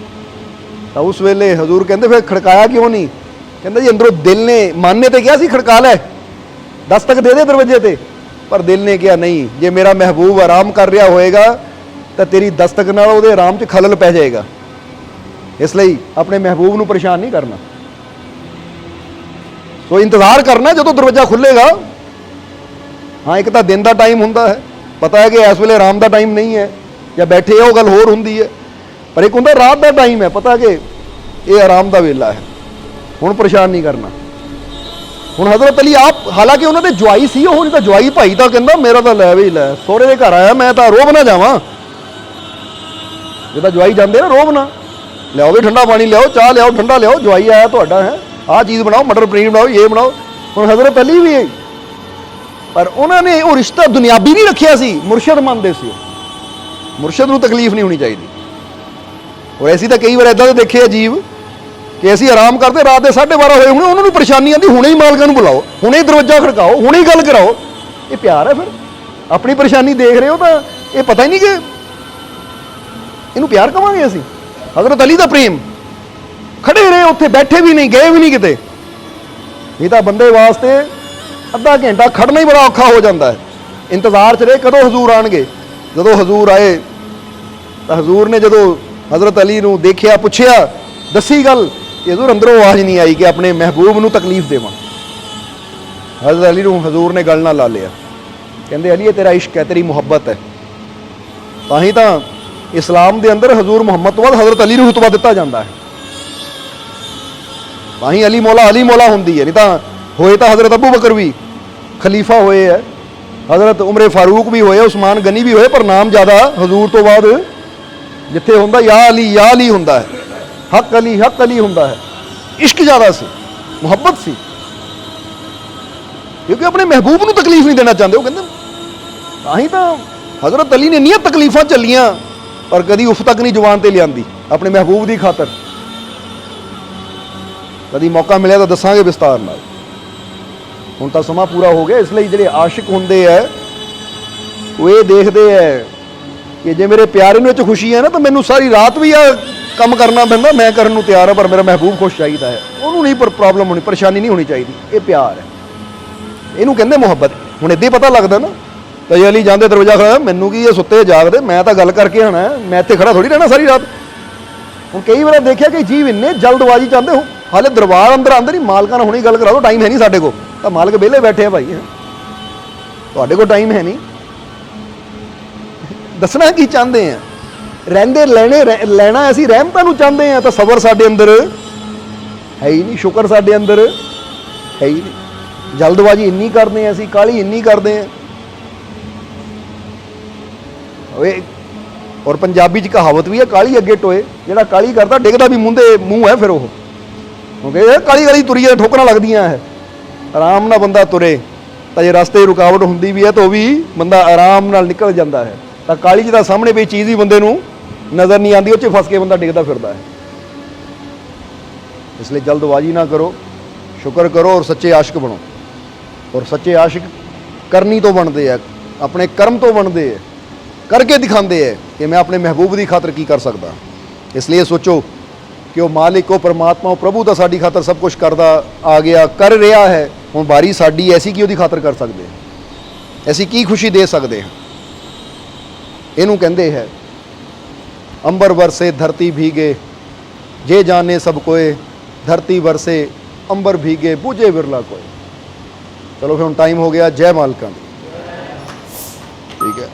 Speaker 1: ਤਾਂ ਉਸ ਵੇਲੇ ਹਜ਼ੂਰ ਕਹਿੰਦੇ ਫਿਰ ਖੜਕਾਇਆ ਕਿਉਂ ਨਹੀਂ? ਕਹਿੰਦਾ ਜੀ ਅੰਦਰੋਂ ਦਿਲ ਨੇ, ਮਨ ਨੇ ਤੇ ਕਿਹਾ ਸੀ ਖੜਕਾ ਲੈ, ਦਸਤਕ ਦੇ ਦੇ ਦਰਵਾਜ਼ੇ ਤੇ, ਪਰ ਦਿਲ ਨੇ ਕਿਹਾ ਨਹੀਂ, ਜੇ ਮੇਰਾ ਮਹਿਬੂਬ ਆਰਾਮ ਕਰ ਰਿਹਾ ਹੋਏਗਾ ਤਾਂ ਤੇਰੀ ਦਸਤਕ ਨਾਲ ਉਹਦੇ ਆਰਾਮ 'ਚ ਖਲਲ ਪੈ ਜਾਏਗਾ। ਇਸ ਲਈ ਆਪਣੇ ਮਹਿਬੂਬ ਨੂੰ ਪਰੇਸ਼ਾਨ ਨਹੀਂ ਕਰਨਾ। ਸੋ ਇੰਤਜ਼ਾਰ ਕਰਨਾ ਜਦੋਂ ਦਰਵਾਜ਼ਾ ਖੁੱਲੇਗਾ। ਹਾਂ, ਇੱਕ ਤਾਂ ਦਿਨ ਦਾ ਟਾਈਮ ਹੁੰਦਾ ਹੈ, ਪਤਾ ਹੈ ਕਿ ਇਸ ਵੇਲੇ ਆਰਾਮ ਦਾ ਟਾਈਮ ਨਹੀਂ ਹੈ, ਜਾਂ ਬੈਠੇ ਉਹ ਗੱਲ ਹੋਰ ਹੁੰਦੀ ਹੈ, ਪਰ ਇੱਕ ਹੁੰਦਾ ਰਾਤ ਦਾ ਟਾਈਮ ਹੈ, ਪਤਾ ਕਿ ਇਹ ਆਰਾਮ ਦਾ ਵੇਲਾ ਹੈ, ਹੁਣ ਪਰੇਸ਼ਾਨ ਨਹੀਂ ਕਰਨਾ। ਹੁਣ ਹਜ਼ਰਤ ਅਲੀ ਆਪ, ਹਾਲਾਂਕਿ ਉਹਨਾਂ ਦੇ ਜਵਾਈ ਸੀ, ਉਹ ਨਹੀਂ ਤਾਂ ਜਵਾਈ ਭਾਈ ਤਾਂ ਕਹਿੰਦਾ ਮੇਰਾ ਤਾਂ ਲੈ ਵੀ ਲੈ, ਸਹੁਰੇ ਦੇ ਘਰ ਆਇਆ ਮੈਂ ਤਾਂ ਰੋਬ ਨਾ ਜਾਵਾਂ। ਜੇ ਤਾਂ ਜਵਾਈ ਜਾਂਦੇ ਨਾ ਰੋਬ ਨਾ, ਲਿਆਓ ਵੀ ਠੰਡਾ ਪਾਣੀ ਲਿਆਓ, ਚਾਹ ਲਿਆਓ, ਠੰਡਾ ਲਿਆਓ, ਜਵਾਈ ਆਇਆ ਤੁਹਾਡਾ ਹੈ, ਆਹ ਚੀਜ਼ ਬਣਾਓ, ਮਟਰ ਪਨੀਰ ਬਣਾਓ, ਇਹ ਬਣਾਓ। ਹੁਣ ਹਜ਼ਰਤ ਅਲੀ ਵੀ, ਪਰ ਉਹਨਾਂ ਨੇ ਉਹ ਰਿਸ਼ਤਾ ਦੁਨਿਆਵੀ ਨਹੀਂ ਰੱਖਿਆ ਸੀ, ਮੁਰਸ਼ਦ ਮੰਨਦੇ ਸੀ। ਮੁਰਸ਼ਦ ਨੂੰ ਤਕਲੀਫ ਨਹੀਂ ਹੋਣੀ ਚਾਹੀਦੀ। ਔਰ ਅਸੀਂ ਤਾਂ ਕਈ ਵਾਰ ਇਦਾਂ ਦੇ ਦੇਖੇ ਅਜੀਬ ਕਿ ਅਸੀਂ ਆਰਾਮ ਕਰਦੇ, ਰਾਤ ਦੇ 12:30 ਹੋਏ ਹੋਣੇ, ਉਹਨਾਂ ਨੂੰ ਪਰੇਸ਼ਾਨੀ ਆਉਂਦੀ, ਹੁਣੇ ਹੀ ਮਾਲਕਾਂ ਨੂੰ ਬੁਲਾਓ, ਹੁਣੇ ਹੀ ਦਰਵਾਜ਼ਾ ਖੜਕਾਓ, ਹੁਣੇ ਹੀ ਗੱਲ ਕਰਾਓ। ਇਹ ਪਿਆਰ ਹੈ? ਫਿਰ ਆਪਣੀ ਪਰੇਸ਼ਾਨੀ ਦੇਖ ਰਹੇ ਹੋ ਤਾਂ ਇਹ ਪਤਾ ਹੀ ਨਹੀਂ ਕਿ ਇਹਨੂੰ ਪਿਆਰ ਕਵਾਂਗੇ ਅਸੀਂ। ਹਜ਼ਰਤ ਅਲੀ ਦਾ ਪ੍ਰੇਮ, ਖੜੇ ਰਹੇ ਉੱਥੇ, ਬੈਠੇ ਵੀ ਨਹੀਂ, ਗਏ ਵੀ ਨਹੀਂ ਕਿਤੇ। ਇਹ ਤਾਂ ਬੰਦੇ ਵਾਸਤੇ ਅੱਧਾ ਘੰਟਾ ਖੜਨਾ ਹੀ ਬੜਾ ਔਖਾ ਹੋ ਜਾਂਦਾ ਹੈ। ਇੰਤਜ਼ਾਰ 'ਚ ਰਹੇ ਕਦੋਂ ਹਜ਼ੂਰ ਆਣਗੇ। ਜਦੋਂ ਹਜ਼ੂਰ ਆਏ ਤਾਂ ਹਜ਼ੂਰ ਨੇ ਜਦੋਂ ਹਜ਼ਰਤ ਅਲੀ ਨੂੰ ਦੇਖਿਆ, ਪੁੱਛਿਆ, ਦੱਸੀ ਗੱਲ, ਹਜ਼ੂਰ ਅੰਦਰੋਂ ਆਵਾਜ਼ ਨਹੀਂ ਆਈ ਕਿ ਆਪਣੇ ਮਹਿਬੂਬ ਨੂੰ ਤਕਲੀਫ ਦੇਵਾਂ। ਹਜ਼ਰਤ ਅਲੀ ਨੂੰ ਹਜ਼ੂਰ ਨੇ ਗੱਲ ਨਾਲ ਲਾ ਲਿਆ। ਕਹਿੰਦੇ ਅਲੀ ਇਹ ਤੇਰਾ ਇਸ਼ਕ ਹੈ, ਤੇਰੀ ਮੁਹੱਬਤ ਹੈ। ਤਾਂ ਹੀ ਤਾਂ ਇਸਲਾਮ ਦੇ ਅੰਦਰ ਹਜ਼ੂਰ ਮੁਹੰਮਦ ਤੋਂ ਬਾਅਦ ਹਜ਼ਰਤ ਅਲੀ ਨੂੰ ਰੁਤਬਾ ਦਿੱਤਾ ਜਾਂਦਾ ਹੈ। ਤਾਂ ਹੀ ਅਲੀ ਮੌਲਾ ਹੁੰਦੀ ਹੈ। ਨਹੀਂ ਤਾਂ ਹੋਏ ਤਾਂ ਹਜ਼ਰਤ ਅਬੂ ਬਕਰ ਵੀ ਖਲੀਫਾ ਹੋਏ ਹੈ, ਹਜ਼ਰਤ ਉਮਰੇ ਫਾਰੂਕ ਵੀ ਹੋਏ, ਉਸਮਾਨ ਗਨੀ ਵੀ ਹੋਏ, ਪਰ ਨਾਮ ਜ਼ਿਆਦਾ ਹਜ਼ੂਰ ਤੋਂ ਬਾਅਦ ਜਿੱਥੇ ਹੁੰਦਾ ਯਾ ਅਲੀ ਹੁੰਦਾ ਹੈ, ਹੱਕ ਅਲੀ ਹੁੰਦਾ ਹੈ। ਇਸ਼ਕ ਜ਼ਿਆਦਾ ਸੀ, ਮੁਹੱਬਤ ਸੀ, ਕਿਉਂਕਿ ਆਪਣੇ ਮਹਿਬੂਬ ਨੂੰ ਤਕਲੀਫ ਨਹੀਂ ਦੇਣਾ ਚਾਹੁੰਦੇ। ਉਹ ਕਹਿੰਦੇ ਤਾਂ ਹੀ ਤਾਂ ਹਜ਼ਰਤ ਅਲੀ ਨੇ ਇੰਨੀਆਂ ਤਕਲੀਫਾਂ ਝੱਲੀਆਂ, ਪਰ ਕਦੀ ਉਫ ਤੱਕ ਨਹੀਂ ਜ਼ੁਬਾਨ ਤੇ ਲਿਆਂਦੀ ਆਪਣੇ ਮਹਿਬੂਬ ਦੀ ਖਾਤਰ। ਕਦੀ ਮੌਕਾ ਮਿਲਿਆ ਤਾਂ ਦੱਸਾਂਗੇ ਵਿਸਤਾਰ ਨਾਲ। ਹੁਣ ਤਾਂ ਸਮਾਂ ਪੂਰਾ ਹੋ ਗਿਆ, ਇਸ ਲਈ ਜਿਹੜੇ ਆਸ਼ਿਕ ਹੁੰਦੇ ਹੈ ਉਹ ਇਹ ਦੇਖਦੇ ਹੈ ਕਿ ਜੇ ਮੇਰੇ ਪਿਆਰੇ ਨੂੰ ਇਹ 'ਚ ਖੁਸ਼ੀ ਹੈ ਨਾ, ਤਾਂ ਮੈਨੂੰ ਸਾਰੀ ਰਾਤ ਵੀ ਆ ਕੰਮ ਕਰਨਾ ਪੈਂਦਾ, ਮੈਂ ਕਰਨ ਨੂੰ ਤਿਆਰ ਹਾਂ, ਪਰ ਮੇਰਾ ਮਹਿਬੂਬ ਖੁਸ਼ ਚਾਹੀਦਾ ਹੈ। ਉਹਨੂੰ ਨਹੀਂ ਪ੍ਰੋਬਲਮ ਹੋਣੀ, ਪਰੇਸ਼ਾਨੀ ਨਹੀਂ ਹੋਣੀ ਚਾਹੀਦੀ। ਇਹ ਪਿਆਰ ਹੈ, ਇਹਨੂੰ ਕਹਿੰਦੇ ਮੁਹੱਬਤ। ਹੁਣ ਇੱਦਾਂ ਪਤਾ ਲੱਗਦਾ ਨਾ, ਤਾਂ ਅਲੀ ਜਾਂਦੇ ਦਰਵਾਜ਼ਾ ਖੜਾ, ਮੈਨੂੰ ਕੀ ਇਹ ਸੁੱਤੇ ਜਾਗਦੇ, ਮੈਂ ਤਾਂ ਗੱਲ ਕਰਕੇ ਆਉਣਾ, ਮੈਂ ਇੱਥੇ ਖੜਾ ਥੋੜੀ ਰਹਿਣਾ ਸਾਰੀ ਰਾਤ। ਹੁਣ ਕਈ ਵਾਰ ਦੇਖਿਆ ਕਿ ਜੀਵ ਇੰਨੇ ਜਲਦਬਾਜ਼ੀ ਚਾਹੁੰਦੇ ਹੋ, ਹਾਲੇ ਦਰਬਾਰ ਅੰਦਰ ਆਉਂਦੇ ਨਹੀਂ, ਮਾਲਕਾਂ ਨਾਲ ਹੁਣੀ ਗੱਲ ਕਰਾ ਦਿਓ, ਟਾਈਮ ਹੈ ਨਹੀਂ ਸਾਡੇ ਕੋਲ। ਤਾਂ ਮਾਲਕ ਵਿਹਲੇ ਬੈਠੇ ਆ ਭਾਈ, ਤੁਹਾਡੇ ਕੋਲ ਟਾਈਮ ਹੈ ਨਹੀਂ। ਦੱਸਣਾ ਕੀ ਚਾਹੁੰਦੇ ਆ, ਰਹਿੰਦੇ ਲੈਣਾ ਅਸੀਂ ਰਹਿਮਤਾਂ ਨੂੰ ਚਾਹੁੰਦੇ ਆ, ਤਾਂ ਸਬਰ ਸਾਡੇ ਅੰਦਰ ਹੈ ਹੀ ਨਹੀਂ, ਸ਼ੁਕਰ ਸਾਡੇ ਅੰਦਰ ਹੈ ਹੀ ਨਹੀਂ। ਜਲਦਬਾਜ਼ੀ ਇੰਨੀ ਕਰਦੇ ਆ ਅਸੀਂ, ਕਾਹਲੀ ਇੰਨੀ ਕਰਦੇ ਆ। ਓਏ ਔਰ ਪੰਜਾਬੀ 'ਚ ਕਹਾਵਤ ਵੀ ਹੈ, ਕਾਹਲੀ ਅੱਗੇ ਟੋਏ। ਜਿਹੜਾ ਕਾਹਲੀ ਕਰਦਾ ਡਿੱਗਦਾ ਵੀ ਮੂੰਹ ਹੈ ਫਿਰ ਉਹ, ਕਿਉਂਕਿ ਇਹ ਕਾਹਲੀ ਤੁਰੀਏ, ਠੋਕਰਾਂ ਲੱਗਦੀਆਂ ਹੈ। ਆਰਾਮ ਨਾਲ ਬੰਦਾ ਤੁਰੇ ਤਾਂ ਜੇ ਰਸਤੇ ਰੁਕਾਵਟ ਹੁੰਦੀ ਵੀ ਹੈ ਤਾਂ ਉਹ ਵੀ ਬੰਦਾ ਆਰਾਮ ਨਾਲ ਨਿਕਲ ਜਾਂਦਾ ਹੈ। ਤਾਂ ਕਾਹਲੀ 'ਚ ਤਾਂ ਸਾਹਮਣੇ ਪਈ ਚੀਜ਼ ਹੀ ਬੰਦੇ ਨੂੰ ਨਜ਼ਰ ਨਹੀਂ ਆਉਂਦੀ, ਉਹ 'ਚ ਫਸ ਕੇ ਬੰਦਾ ਡਿੱਗਦਾ ਫਿਰਦਾ ਹੈ। ਇਸ ਲਈ ਜਲਦਬਾਜ਼ੀ ਨਾ ਕਰੋ, ਸ਼ੁਕਰ ਕਰੋ ਔਰ ਸੱਚੇ ਆਸ਼ਿਕ ਬਣੋ। ਔਰ ਸੱਚੇ ਆਸ਼ਿਕ ਕਰਨੀ ਤੋਂ ਬਣਦੇ ਆ, ਆਪਣੇ ਕਰਮ ਤੋਂ ਬਣਦੇ ਆ, ਕਰਕੇ ਦਿਖਾਉਂਦੇ ਹੈ ਕਿ ਮੈਂ ਆਪਣੇ ਮਹਿਬੂਬ ਦੀ ਖਾਤਰ ਕੀ ਕਰ ਸਕਦਾ। ਇਸ ਲਈ ਸੋਚੋ ਕਿ ਉਹ ਮਾਲਿਕ, ਉਹ ਪਰਮਾਤਮਾ, ਉਹ ਪ੍ਰਭੂ ਤਾਂ ਸਾਡੀ ਖਾਤਰ ਸਭ ਕੁਝ ਕਰਦਾ ਆ ਗਿਆ, ਕਰ ਰਿਹਾ ਹੈ। ਹੁਣ ਬਾਰੀ ਸਾਡੀ, ਐਸੀ ਕੀ ਉਹਦੀ ਖਾਤਰ ਕਰ ਸਕਦੇ ਹਾਂ, ਐਸੀ ਕੀ ਖੁਸ਼ੀ ਦੇ ਸਕਦੇ ਹਾਂ। ਇਹਨੂੰ ਕਹਿੰਦੇ ਹੈ ਅੰਬਰ ਵਰਸੇ ਧਰਤੀ ਭੀਗੇ, ਜੇ ਜਾਣੇ ਸਭ ਕੋਏ, ਧਰਤੀ ਵਰਸੇ ਅੰਬਰ ਭੀਗੇ, ਬੂਝੇ ਵਿਰਲਾ ਕੋਏ। ਚਲੋ ਫਿਰ ਹੁਣ ਟਾਈਮ ਹੋ ਗਿਆ, ਜੈ ਮਾਲਕਾਂ ਦੀ। ਠੀਕ ਹੈ।